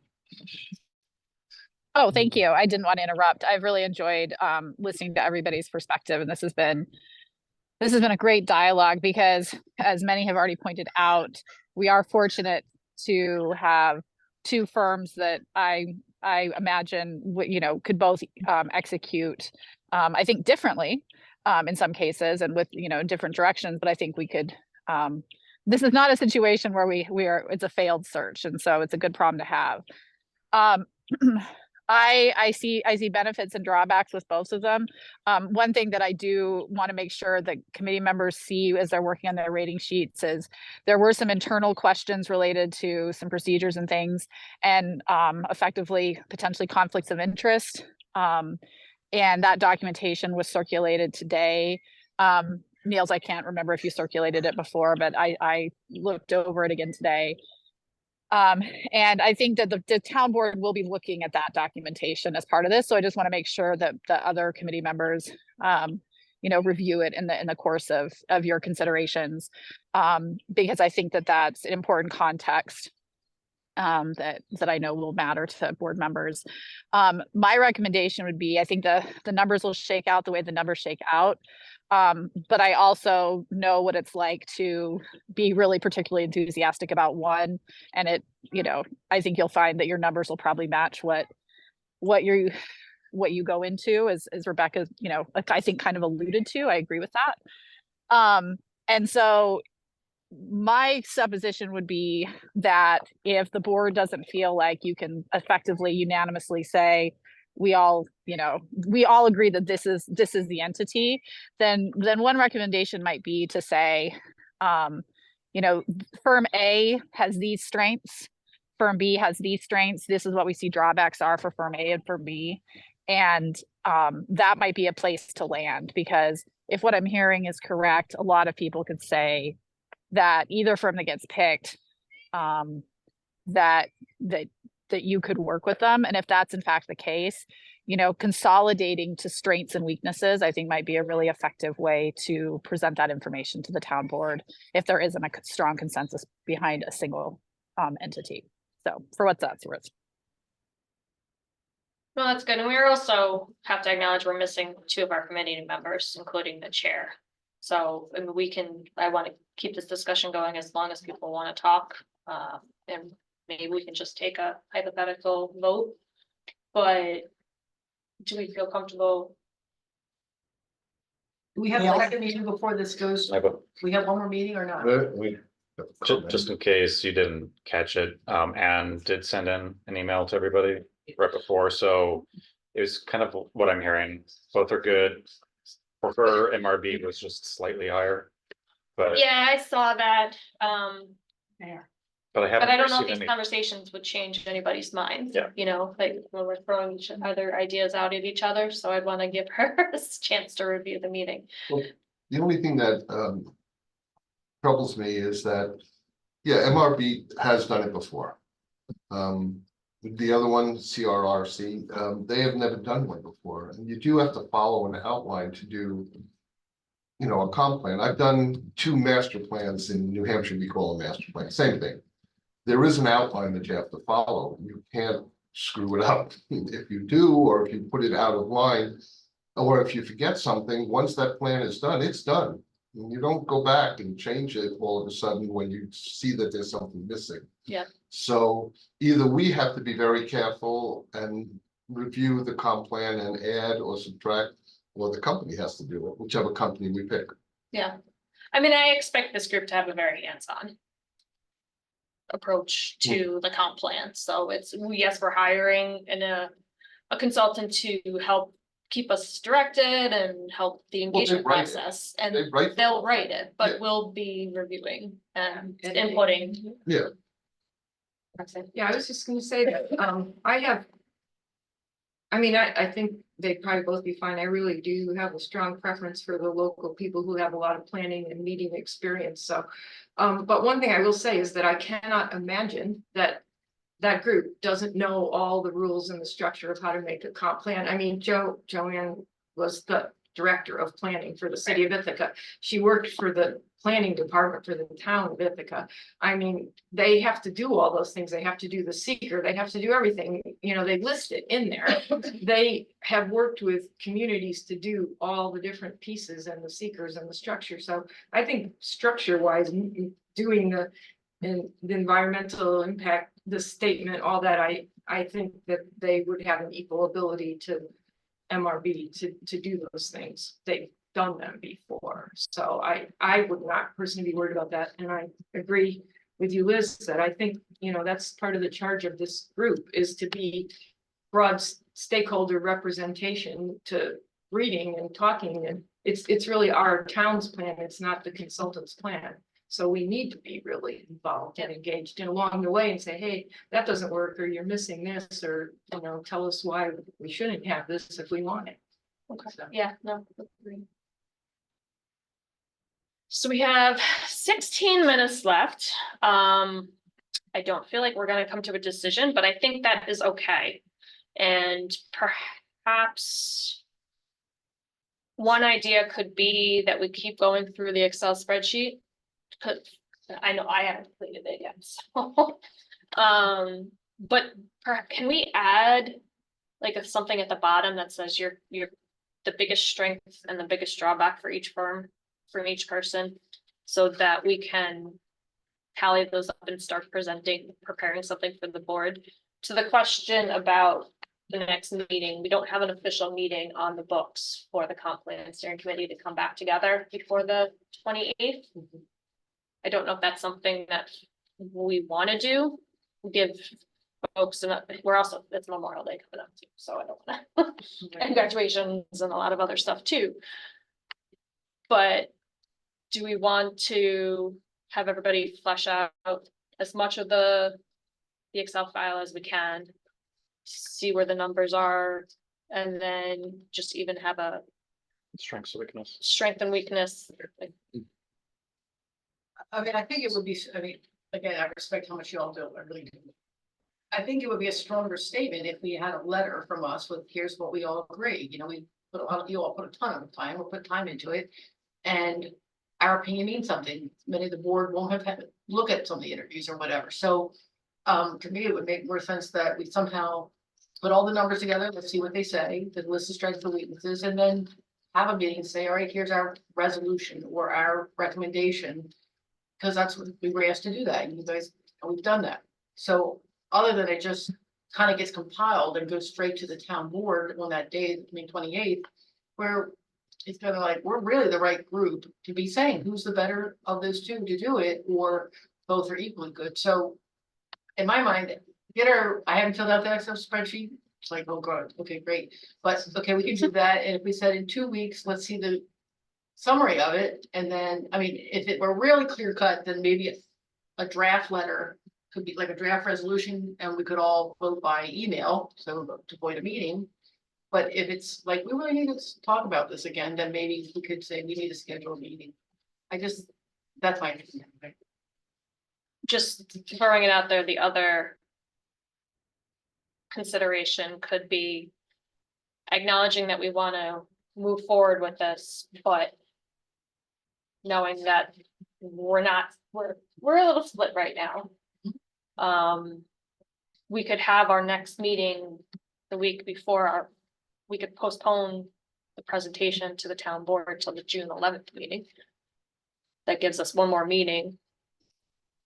Oh, thank you. I didn't want to interrupt. I've really enjoyed listening to everybody's perspective, and this has been a great dialogue because, as many have already pointed out, we are fortunate to have two firms that I imagine could both execute I think differently in some cases and with different directions, but I think we could this is not a situation where it's a failed search, and so it's a good problem to have. I see benefits and drawbacks with both of them. One thing that I do want to make sure that committee members see as they're working on their rating sheets is there were some internal questions related to some procedures and things, and effectively potentially conflicts of interest. And that documentation was circulated today. Niels, I can't remember if you circulated it before, but I looked over it again today. And I think that the town board will be looking at that documentation as part of this. So I just want to make sure that the other committee members, review it in the course of your considerations, because I think that that's an important context that I know will matter to board members. My recommendation would be, I think the numbers will shake out the way the numbers shake out. But I also know what it's like to be really particularly enthusiastic about one. And I think you'll find that your numbers will probably match what you go into, as Rebecca, I think kind of alluded to. I agree with that. And so my supposition would be that if the board doesn't feel like you can effectively unanimously say, we all, we all agree that this is the entity, then one recommendation might be to say, firm A has these strengths, firm B has these strengths. This is what we see drawbacks are for firm A and firm B. And that might be a place to land, because if what I'm hearing is correct, a lot of people could say that either firm that gets picked, that you could work with them. And if that's in fact the case, consolidating to strengths and weaknesses, I think might be a really effective way to present that information to the town board if there isn't a strong consensus behind a single entity. So for what that's worth. Well, that's good. And we also have to acknowledge we're missing 2 of our committee members, including the chair. So, I mean, I want to keep this discussion going as long as people want to talk. And maybe we can just take a hypothetical vote. But do we feel comfortable? Do we have a Yeah. second meeting before this goes? I have a- We have one more meeting or not? Just in case you didn't catch it, Anne did send in an email to everybody right before, so it was kind of what I'm hearing. Both are good. For her, MRB was just slightly higher. But Yeah, I saw that. There. but I But haven't I don't know if received these any. conversations would change anybody's mind. Yeah. Like when we're throwing each other ideas out at each other, so I'd want to give her a chance to review the meeting. The only thing that troubles me is that, yeah, MRB has done it before. The other one, CRRC, they have never done one before, and you do have to follow an outline to do, a comp plan. I've done 2 master plans in New Hampshire, we call a master plan, same thing. There is an outline that you have to follow. You can't screw it up. If you do, or if you put it out of line, or if you forget something, once that plan is done, it's done. And you don't go back and change it all of a sudden when you see that there's something missing. Yeah. So either we have to be very careful and review the comp plan and add or subtract, or the company has to do it, whichever company we pick. Yeah. I mean, I expect this group to have a very hands-on approach to the comp plan. So it's, yes, we're hiring a consultant to help keep us directed and help the engagement write it. process, They and write. they'll write it, but Yeah. we'll be reviewing and And inputting. Yeah. Roxanne? Yeah, I was just gonna say that, I think they'd probably both be fine. I really do have a strong preference for the local people who have a lot of planning and meeting experience, so. But one thing I will say is that I cannot imagine that that group doesn't know all the rules and the structure of how to make a comp plan. I mean, Joanne was the director of planning for the city of Ithaca. She worked for the planning department for the town of Ithaca. I mean, they have to do all those things. They have to do the seeker, they have to do everything, they list it in there. They have worked with communities to do all the different pieces and the seekers and the structure. So I think structure wise, doing the environmental impact, the statement, all that, I think that they would have an equal ability to MRB to do those things. They've done them before. So I would not personally be worried about that. And I agree with you, Liz, that I think, that's part of the charge of this group is to be broad stakeholder representation to reading and talking. And it's really our town's plan. It's not the consultant's plan. So we need to be really involved and engaged and along the way and say, hey, that doesn't work, or you're missing this, or, tell us why we shouldn't have this if we want it. Okay, So. yeah, no. Agree. So we have 16 minutes left. I don't feel like we're gonna come to a decision, but I think that is okay. And perhaps one idea could be that we keep going through the Excel spreadsheet. Cause I know I haven't completed it yet, so. But can we add like something at the bottom that says you're the biggest strength and the biggest drawback for each firm, from each person, so that we can tally those up and start preparing something for the board. To the question about the next meeting, we don't have an official meeting on the books for the comp plan steering committee to come back together before the 28th. I don't know if that's something that we want to do, give folks, we're also, it's Memorial Day coming up too, so I don't wanna, and graduations and a lot of other stuff too. But do we want to have everybody flesh out as much of the Excel file as we can? See where the numbers are, and then just even have a Strengths, weakness. strength and weakness. Like, I mean, I think it would be, I mean, again, I respect how much you all do, I really do. I think it would be a stronger statement if we had a letter from us with, here's what we all agree, you know, we put a lot, you all put a ton of time, we'll put time into it. And our opinion means something, many of the board won't have had, look at some of the interviews or whatever, so. To me, it would make more sense that we somehow put all the numbers together, let's see what they say, the list of strengths and weaknesses, and then. Have a meeting and say, all right, here's our resolution or our recommendation. Cause that's what we were asked to do that, and you guys, and we've done that, so other than it just kind of gets compiled and goes straight to the town board on that day, May 28th. Where it's kind of like, we're really the right group to be saying who's the better of those two to do it, or both are equally good, so. In my mind, I haven't filled out the Excel spreadsheet, it's like, oh god, okay, great, but okay, we can do that, and if we said in 2 weeks, let's see the. Summary of it, and then, I mean, if it were really clear cut, then maybe a draft letter could be like a draft resolution, and we could all vote by email, so to avoid a meeting. But if it's like, we really need to talk about this again, then maybe we could say we need to schedule a meeting. That's my opinion. just throwing it out there, the other consideration could be acknowledging that we want to move forward with this, but knowing that we're a little split right now. We could have our next meeting the week before we could postpone the presentation to the town board till the June 11th meeting. That gives us one more meeting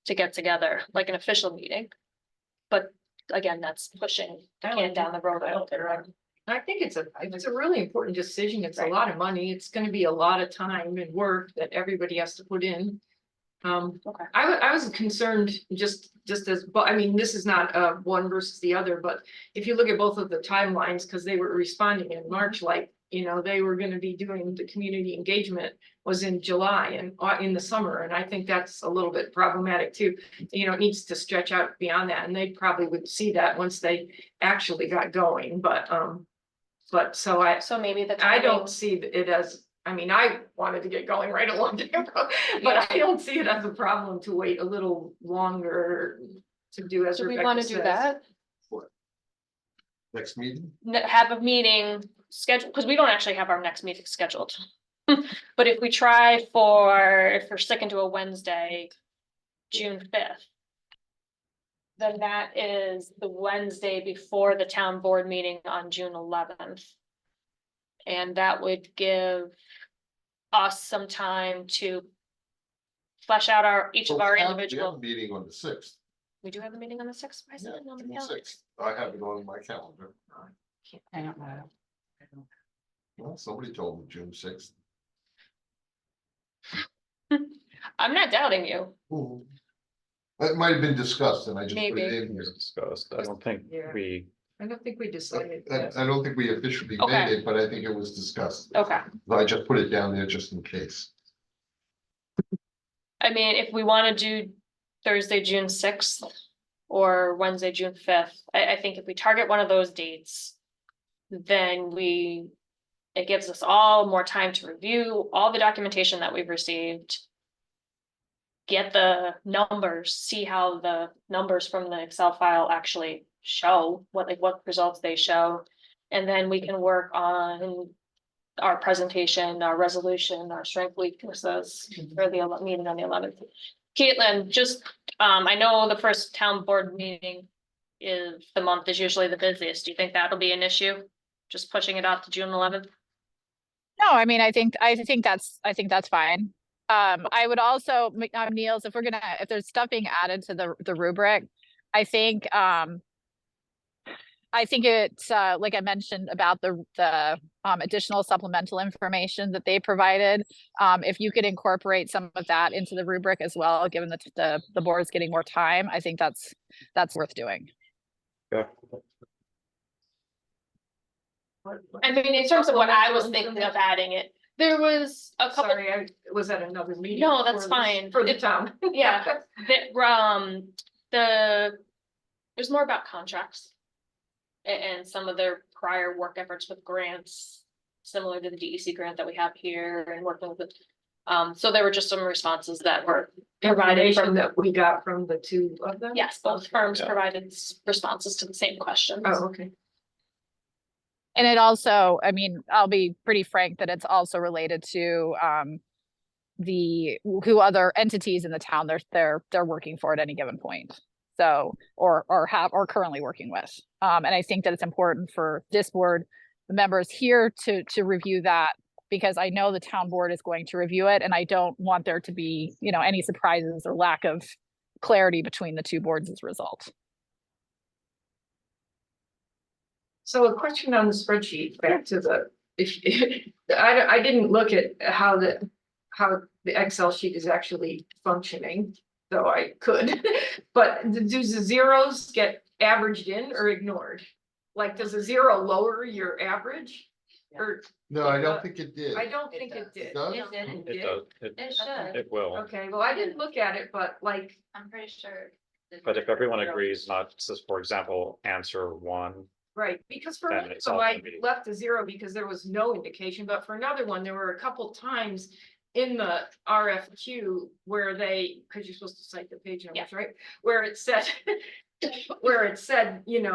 to get together, like an official meeting. But again, that's pushing the can down the road. I think it's a really important decision. It's a lot of money. It's gonna be a lot of time and work that everybody has to put in. Okay. I was concerned just as, but I mean, this is not one versus the other, but if you look at both of the timelines, because they were responding in March, like, you know, they were gonna be doing the community engagement was in July and in the summer, and I think that's a little bit problematic too. You know, it needs to stretch out beyond that, and they probably would see that once they actually got going, but so So maybe the I timing, don't see it as, I mean, I wanted to get going right a long time ago, but I don't see it as a problem to wait a little longer to do as do we Rebecca want to do says. that? Next meeting, Have a meeting scheduled, because we don't actually have our next meeting scheduled. But if we try if we're sticking to a Wednesday, June 5th. Then that is the Wednesday before the town board meeting on June 11th. And that would give us some time to flesh out each of our we have individual. a meeting on the 6th. We do have a meeting on the 6th. Why is it Yeah, on the June calendar? 6th. I have it on my calendar. I don't know. Well, somebody told me June 6th. I'm not doubting you. It might have been discussed and I just put it Maybe. in here. Discussed. I don't think Yeah. we, I don't think we decided. I don't think we officially Okay. made it, but I think it was discussed. Okay. I just put it down there just in case. I mean, if we want to do Thursday, June 6th or Wednesday, June 5th, I think if we target one of those dates, then it gives us all more time to review all the documentation that we've received. Get the numbers, see how the numbers from the Excel file actually show, what results they show. And then we can work on our presentation, our resolution, our strength weaknesses for the meeting on the 11th. Caitlin, just, I know the first town board meeting the month is usually the busiest. Do you think that'll be an issue? Just pushing it out to June 11th? No, I mean, I think that's fine. I would also, Niels, if there's stuff being added to the rubric, I think, I think it's, like I mentioned about the additional supplemental information that they provided. If you could incorporate some of that into the rubric as well, given that the board is getting more time, I think that's worth doing. Yeah. I mean, in terms of what I was thinking of adding it, there was a couple. Sorry, I was at another meeting. No, that's for this- fine. For the It- town. Yeah, there's more about contracts. And some of their prior work efforts with grants, similar to the DEC grant that we have here and working with it. So there were just some responses that were provided Information from, that we got from the two of them? yes, both firms Yeah. provided responses to the same questions. Oh, okay. And it also, I mean, I'll be pretty frank that it's also related to who other entities in the town they're working for at any given point. So, or currently working with. And I think that it's important for this board, the members here to review that, because I know the town board is going to review it, and I don't want there to be, any surprises or lack of clarity between the two boards as a result. So a question on the spreadsheet, back to I didn't look at how the Excel sheet is actually functioning, though I could. But do the zeros get averaged in or ignored? Like, does a zero lower your average? Or, No, I don't think it did. I don't think it did. Does? It did. It does, It should. it will, Okay, well, I didn't look at it, but like, I'm pretty sure. but if everyone agrees not to, for example, answer one, right, because for Then one, it's so all I gonna be- left a zero because there was no indication, but for another one, there were a couple times in the RFQ where because you're supposed to cite the page numbers, right? Where it said,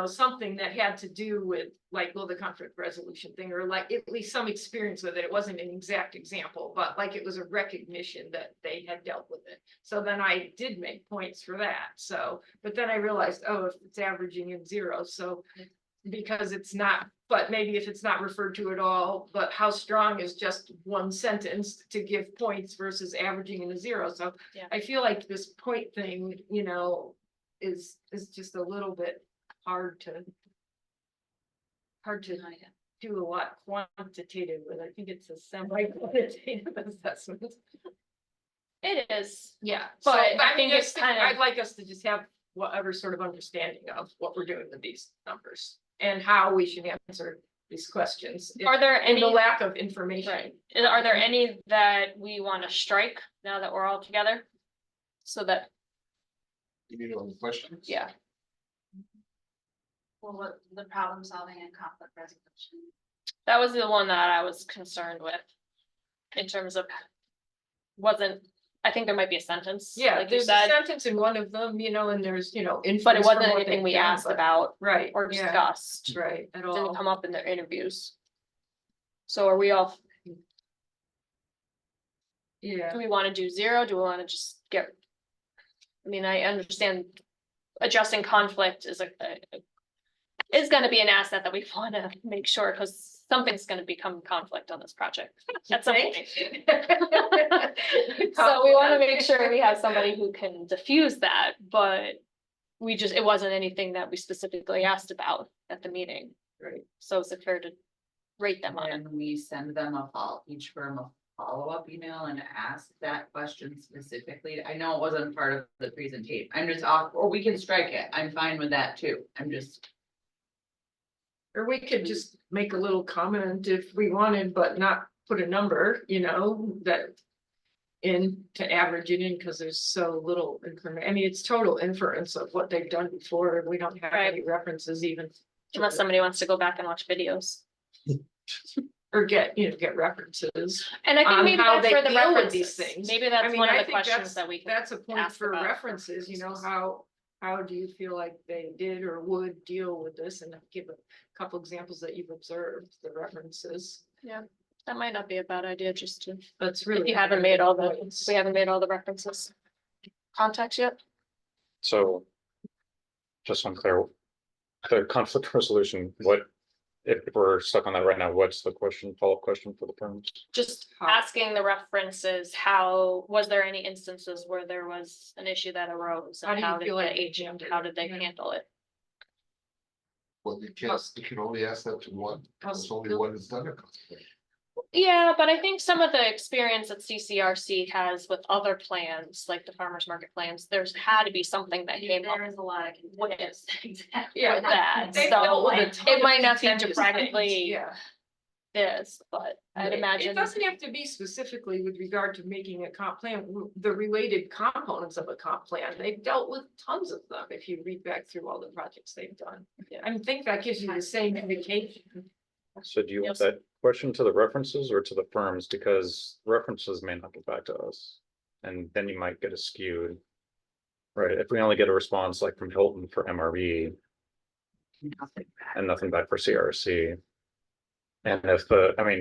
something that had to do with like, the conflict resolution thing, or like at least some experience with it. It wasn't an exact example, but like it was a recognition that they had dealt with it. So then I did make points for that. So, but then I realized, oh, if it's averaging in zero, so because it's not, but maybe if it's not referred to at all, but how strong is just one sentence to give points versus averaging in a zero? So Yeah. I feel like this point thing, is just a little bit hard to do a lot quantitative with. I think it's a semi-quantitative assessment. It is, Yeah, But so, I think it's kind of- I'd like us to just have whatever sort of understanding of what we're doing with these numbers and how we should answer these questions. are there And any, the lack of information. right, are there any that we want to strike now that we're all together? So that, You need all the questions? yeah, Well, what the problem solving and conflict resolution. that was the one that I was concerned with. In terms of, I think there might be a sentence. Yeah, like you there's a said, sentence in one of them, and there's, but it inference from wasn't what anything they've we done, asked but- about Right. or yeah, discussed. Right, at Didn't all. come up in their interviews. So are we all, Yeah. do we want to do zero? Do we want to just get? I mean, I understand adjusting conflict is is gonna be an asset that we want to make sure, because something's gonna become conflict on this project at some point. So we want to make sure we have somebody who can diffuse that, but it wasn't anything that we specifically asked about at the meeting. Right. So is it fair to rate them on it? And we send them each firm a follow-up email and ask that question specifically. I know it wasn't part of the presentation. I'm just off, or we can strike it. I'm fine with that too. I'm just. Or we could just make a little comment if we wanted, but not put a number, that to average it in, because there's so little information. I mean, it's total inference of what they've done before. We don't have any references even. Unless somebody wants to go back and watch videos. Or get references. And I think On maybe how that's they where the deal with these references, things. maybe I that's mean, one I of the think questions that we can. That's a point ask for about references, references. how do you feel like they did or would deal with this, and give a couple examples that you've observed, the references. That might not be a bad idea, just to, That's really. if you haven't made all the, points. we haven't made all the references. Contacts yet? so. Just unclear, the conflict resolution, if we're stuck on that right now, what's the follow-up question for the firms? Just How- asking the references, was there any instances where there was an issue that arose? How And do you how did feel the like they agent, handled how it? did they Yeah. handle it? Well, you can only ask that to one, there's only one that's done a consultation. Yeah, but I think some of the experience that CCRC has with other plans, like the farmer's market plans, there's had to be something that came up There is a lot of. with Exactly. Yeah, with that, They've dealt with a so ton it of might not be contentious directly things, yeah. this, but I'd imagine. It doesn't have to be specifically with regard to making a comp plan, the related components of a comp plan. They've dealt with tons of them if you read back through all the projects they've done. I think that gives you the same indication. So do you want Yes. that question to the references or to the firms? Because references may not get back to us. And then you might get it skewed. Right, if we only get a response like from Hilton for MRV and nothing back for CRC. And if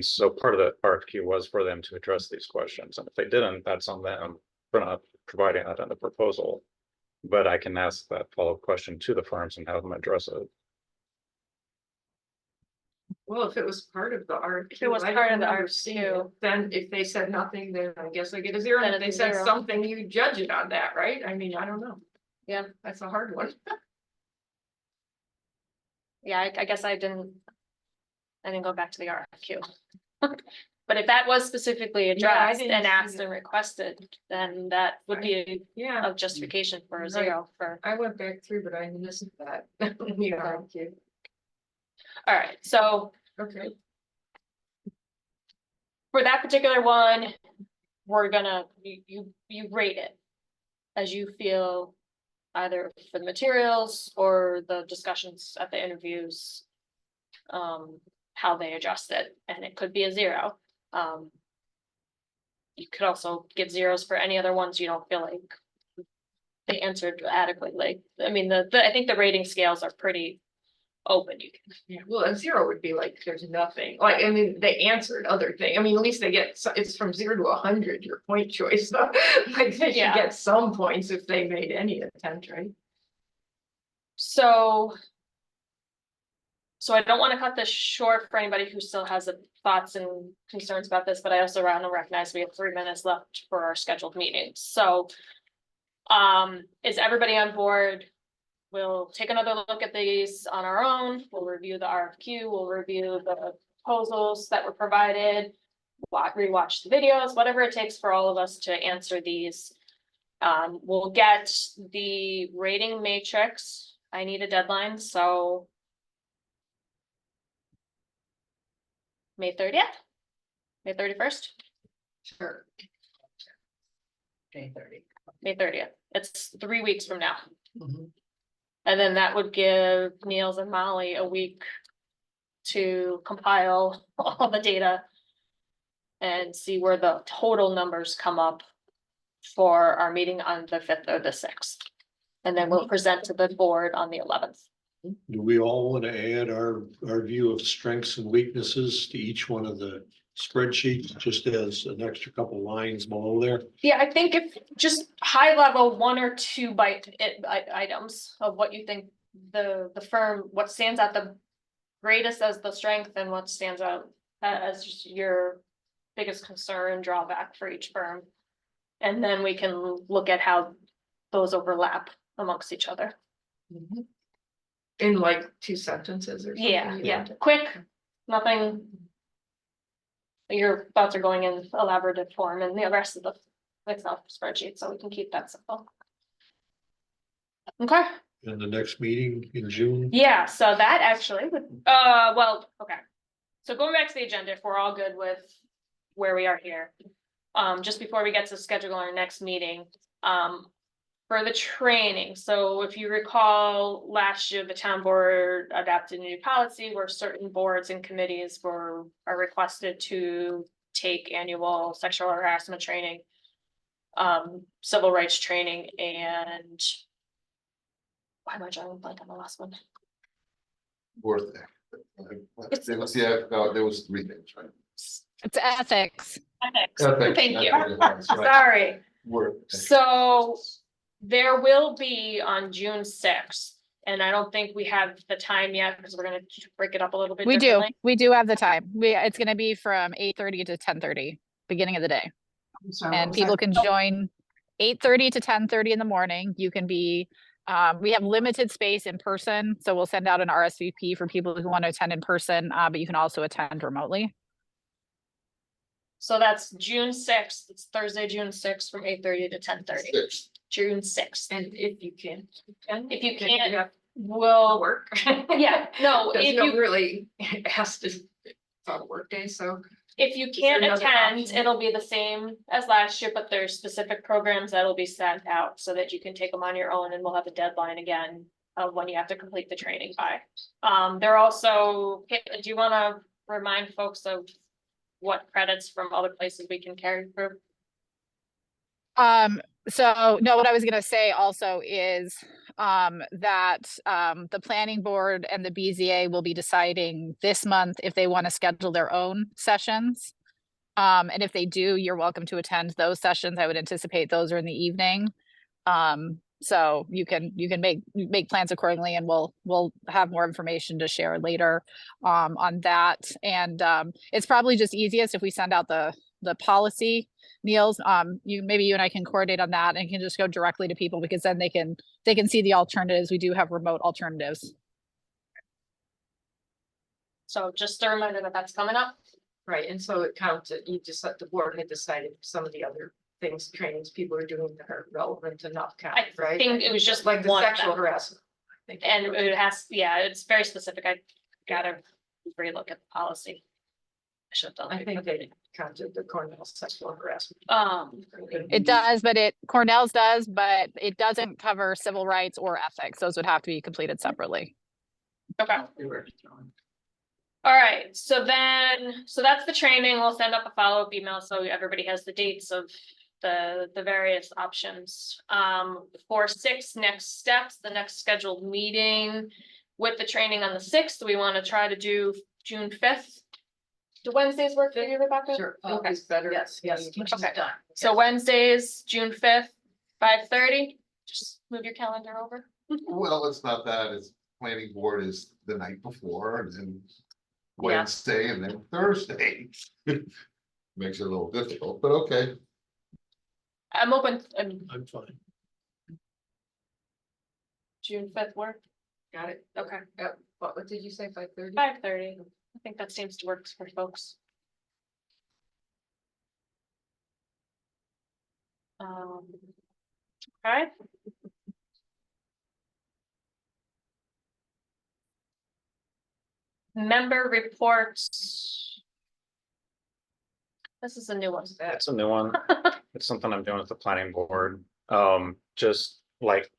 so part of the RFQ was for them to address these questions, and if they didn't, that's on them for not providing that in the proposal. But I can ask that follow-up question to the firms and have them address it. Well, if it was part of the RFQ. If it was I part don't of the remember seeing it. RFQ. Then if they said nothing, then I guess I get a zero. Then And if they it's a said zero. something, you judge it on that, right? I mean, I don't know. Yeah. That's a hard one. Yeah, I guess I didn't go back to the RFQ. But if that was specifically addressed didn't and see asked that. and requested, then that would be Yeah, a justification for a Right. zero for, I went back through, but I missed that. The RFQ. all right, so Okay. for that particular one, we're gonna, you rate it as you feel, either for the materials or the discussions at the interviews, how they adjust it, and it could be a zero. You could also give zeros for any other ones you don't feel like they answered adequately. I mean, I think the rating scales are pretty open. You can, Yeah, well, a zero would be like, there's nothing, like, I mean, they answered other things, I mean, at least they get, it's from 0 to 100, your point choice, so. Like, they should Yeah. get some points if they made any attempt, right? so I don't want to cut this short for anybody who still has thoughts and concerns about this, but I also want to recognize we have 3 minutes left for our scheduled meetings. So is everybody on board? We'll take another look at these on our own. We'll review the RFQ, we'll review the proposals that were provided, rewatch the videos, whatever it takes for all of us to answer these. We'll get the rating matrix. I need a deadline, so May 30th, May 31st, Sure. May 30. May 30th. It's 3 weeks from now. Mhm. And then that would give Niels and Molly a week to compile all the data and see where the total numbers come up for our meeting on the 5th or the 6th. And then we'll present to the board on the 11th. Do we all want to add our view of strengths and weaknesses to each one of the spreadsheets, just as an extra couple lines below there? Yeah, I think if just high level, 1 or 2 items of what you think the firm, what stands out the greatest as the strength and what stands out as just your biggest concern, drawback for each firm. And then we can look at how those overlap amongst each other. Mhm. In like 2 sentences or something. Yeah, you yeah, know? quick, nothing. Your thoughts are going in elaborative form and the rest of the Excel spreadsheet, so we can keep that simple. Okay, In the next meeting in June? yeah, so that actually would, well, okay. So going back to the agenda, if we're all good with where we are here. Just before we get to schedule our next meeting, for the training, so if you recall, last year, the town board adopted a new policy where certain boards and committees are requested to take annual sexual harassment training, civil rights training, and why am I drawing a blank on the last one? Worth it. There was, yeah, no, there was 3 things, right? It's ethics. Ethics. Ethics, Thank that's you. what it was, right. Sorry. Worth it. So there will be on June 6th, and I don't think we have the time yet because we're gonna break it up a little bit. We do, differently. we do have the time. It's gonna be from 8:30 to 10:30, beginning of the day. I'm sorry, what And was people that? can join 8:30 to 10:30 in the morning. You can be We have limited space in person, so we'll send out an RSVP for people who want to attend in person, but you can also attend remotely. So that's June sixth, it's Thursday, June sixth, from 8:30 to 10:30. Six. June sixth. And if you can. If you you can't, have we'll, work. yeah, no, Because if no you, really has to, it's on a work day, so. if you there can't another attend, option? it'll be the same as last year, but there's specific programs that'll be sent out so that you can take them on your own, and we'll have a deadline again of when you have to complete the training by. They're also, Caitlin, do you wanna remind folks of what credits from other places we can carry through? So no, what I was gonna say also is that the planning board and the BZA will be deciding this month if they want to schedule their own sessions. And if they do, you're welcome to attend those sessions. I would anticipate those are in the evening. So you can make plans accordingly, and we'll have more information to share later on that. And it's probably just easiest if we send out the policy. Niels, maybe you and I can coordinate on that and can just go directly to people, because then they can see the alternatives. We do have remote alternatives. So just a reminder that that's coming up. Right, and so it counted, the board had decided some of the other things, trainings people are doing that are relevant enough, I right? think it was just Like the one of sexual them. harassment. I think. And it has, yeah, it's very specific. I gotta relook at the policy. I should have done. I think they counted the Cornell sexual harassment. It does, but Cornell's does, but it doesn't cover civil rights or ethics. Those would have to be completed separately. Okay. All right, so that's the training. We'll send up a follow-up email so everybody has the dates of the various options. For 6 next steps, the next scheduled meeting with the training on the 6th, we want to try to do June 5th. Do Wednesdays work for you, Rebecca? Sure. Okay. It's better. Yes, yes. Okay. So Wednesdays, June 5th, 5:30, just move your calendar over. Well, it's not that, it's planning board is the night before and then Yeah. Wednesday and then Thursday. Makes it a little difficult, but okay. I'm open, I'm fine. June 5th work, Got it. okay, What did you say, 5:30? 5:30, I think that seems to work for folks. Okay. Member reports. This is a new one. That's a new one. It's something I'm doing with the planning board. Just like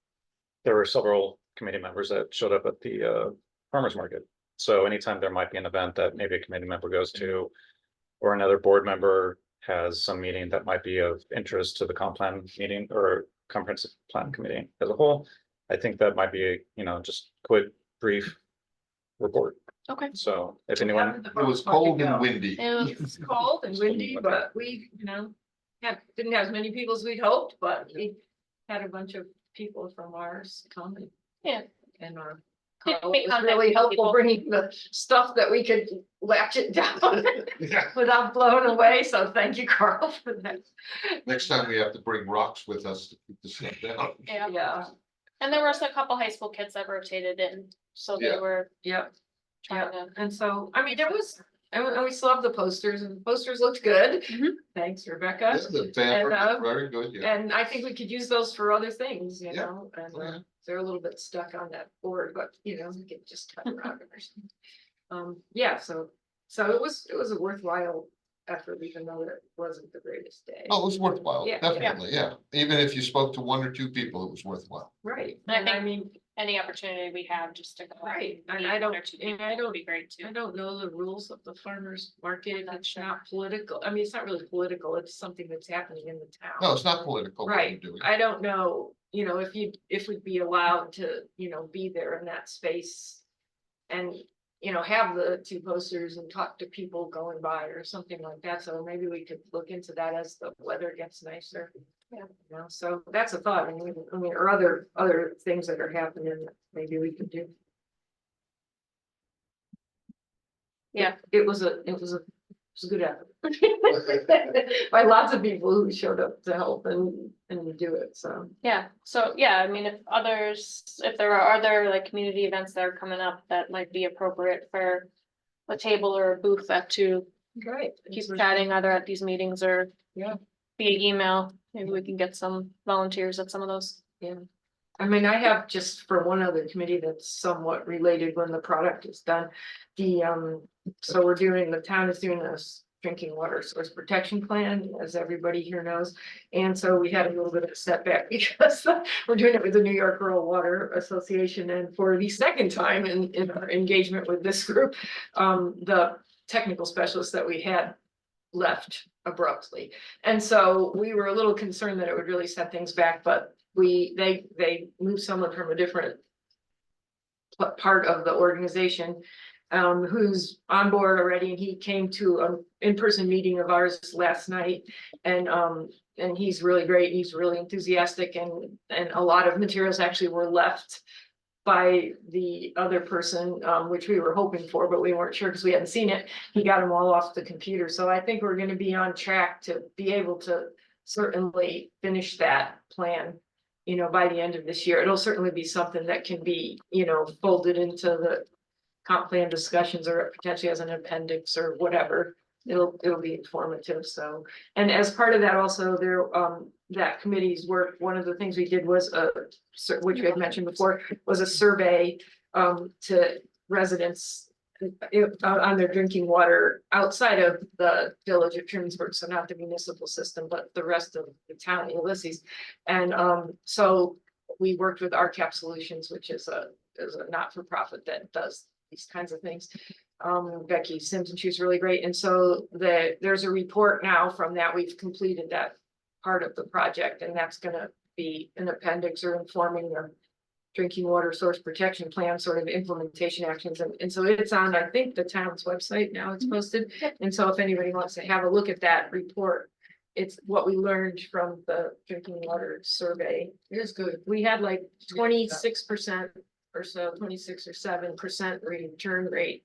there were several committee members that showed up at the farmers market. So anytime there might be an event that maybe a committee member goes to, or another board member has some meeting that might be of interest to the comp plan meeting or comprehensive plan committee as a whole, I think that might be, just quick, brief report. Okay. So if anyone, It was cold and windy. It's cold and windy, but we, didn't have as many people as we'd hoped, but we had a bunch of people from ours coming. Yeah. And Did Carl we was contact really helpful people? bringing the stuff that we could latch it down Yeah. without blowing away, so thank you, Carl, for that. Next time we have to bring rocks with us to keep the stuff down. Yeah, Yeah, and there was a couple high school kids that rotated in, so they Yeah. were yeah, trying to. and so, there was, and we still have the posters, and the posters looked good. Mhm. Thanks, Yeah, Rebecca. the banner And, is very good, yeah. And I think we could use those for other things, Yeah. and Yeah. they're a little bit stuck on that board, but we could just cut around it or something. Yeah, so it was a worthwhile effort, even though it wasn't the greatest day. Oh, it was worthwhile, Yeah. definitely, yeah. Even if you spoke to 1 or 2 people, it was worthwhile. Right, I and I think mean, any opportunity we have just to go. out Right, and meet I don't- one or two and people I don't- would be great too. I don't know the rules of the farmer's market, not it's sure. not political, it's not really political, it's something that's happening in the town. No, it's not political. what Right, you're doing. I don't know, if we'd be allowed to, be there in that space. And, have the 2 posters and talk to people going by or something like that, so maybe we could look into that as the weather gets nicer. Yeah. So that's a thought, or other things that are happening, that maybe we could do. Yeah. It was a was a good effort. By lots of people who showed up to help and do it, so. Yeah, so yeah, I mean, if there are other like community events that are coming up that might be appropriate for a table or a booth that to Great. keep chatting either at these meetings or Yeah. via email, maybe we can get some volunteers at some of those. Yeah, I mean, I have just for one other committee that's somewhat related when the product is done. So the town is doing this drinking water source protection plan, as everybody here knows. And so we had a little bit of a setback because we're doing it with the New York Rural Water Association. And for the second time in our engagement with this group, the technical specialists that we had left abruptly. And so we were a little concerned that it would really set things back, but they moved someone from a different part of the organization, who's on board already, and he came to an in-person meeting of ours last night. And he's really great, he's really enthusiastic, and a lot of materials actually were left by the other person, which we were hoping for, but we weren't sure because we hadn't seen it. He got them all off the computer, so I think we're gonna be on track to be able to certainly finish that plan, by the end of this year. It'll certainly be something that can be, folded into the comp plan discussions or potentially as an appendix or whatever. It'll be informative, so. And as part of that also, that committee's work, one of the things we did was which we had mentioned before, was a survey to residents on their drinking water outside of the village of Trumansburg, so not the municipal system, but the rest of the town, Ulysses. And so we worked with RCAP Solutions, which is a not-for-profit that does these kinds of things. Becky Simpson, she's really great. And so there's a report now from that. We've completed that part of the project, and that's gonna be an appendix or informing the drinking water source protection plan sort of implementation actions. And so it's on, I think, the town's website now, it's posted. And so if anybody wants to have a look at that report, it's what we learned from the drinking water survey. It is good. We had like 26% or so, 26 or 7% return rate.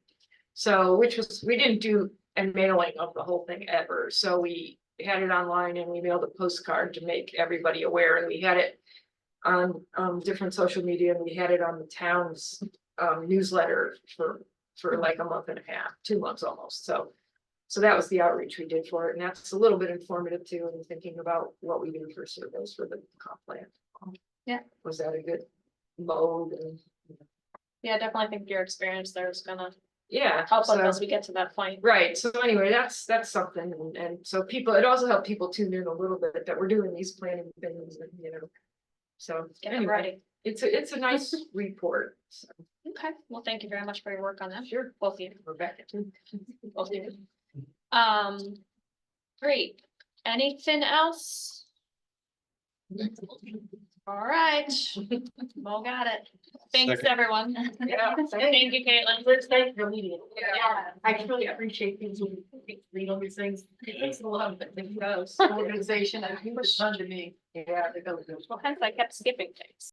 So, we didn't do a mailing of the whole thing ever. So we had it online and we mailed a postcard to make everybody aware, and we had it on different social media, and we had it on the town's newsletter for like a month and a half, 2 months almost. So that was the outreach we did for it, and that's a little bit informative too, in thinking about what we do for surveys for the comp plan. Yeah. Was that a good mode? And Yeah, definitely think your experience there is gonna yeah, help us so- as we get to that point. Right, so anyway, that's something, and so it also helped people tune in a little bit that we're doing these planning things, and so Get it anyway, ready. it's a nice report, so. Okay, well, thank you very much for your work on that. Sure. Both of you. Rebecca too. Both of you. Great. Anything else? All right. Well, got it. Thanks, Second. everyone. Yeah, Thank you, Caitlin. Let's thank the meeting. Yeah. I really appreciate these, read all these things. It takes a lot of organization, and it was fun to me. Yeah, they go. Well, hence I kept skipping things.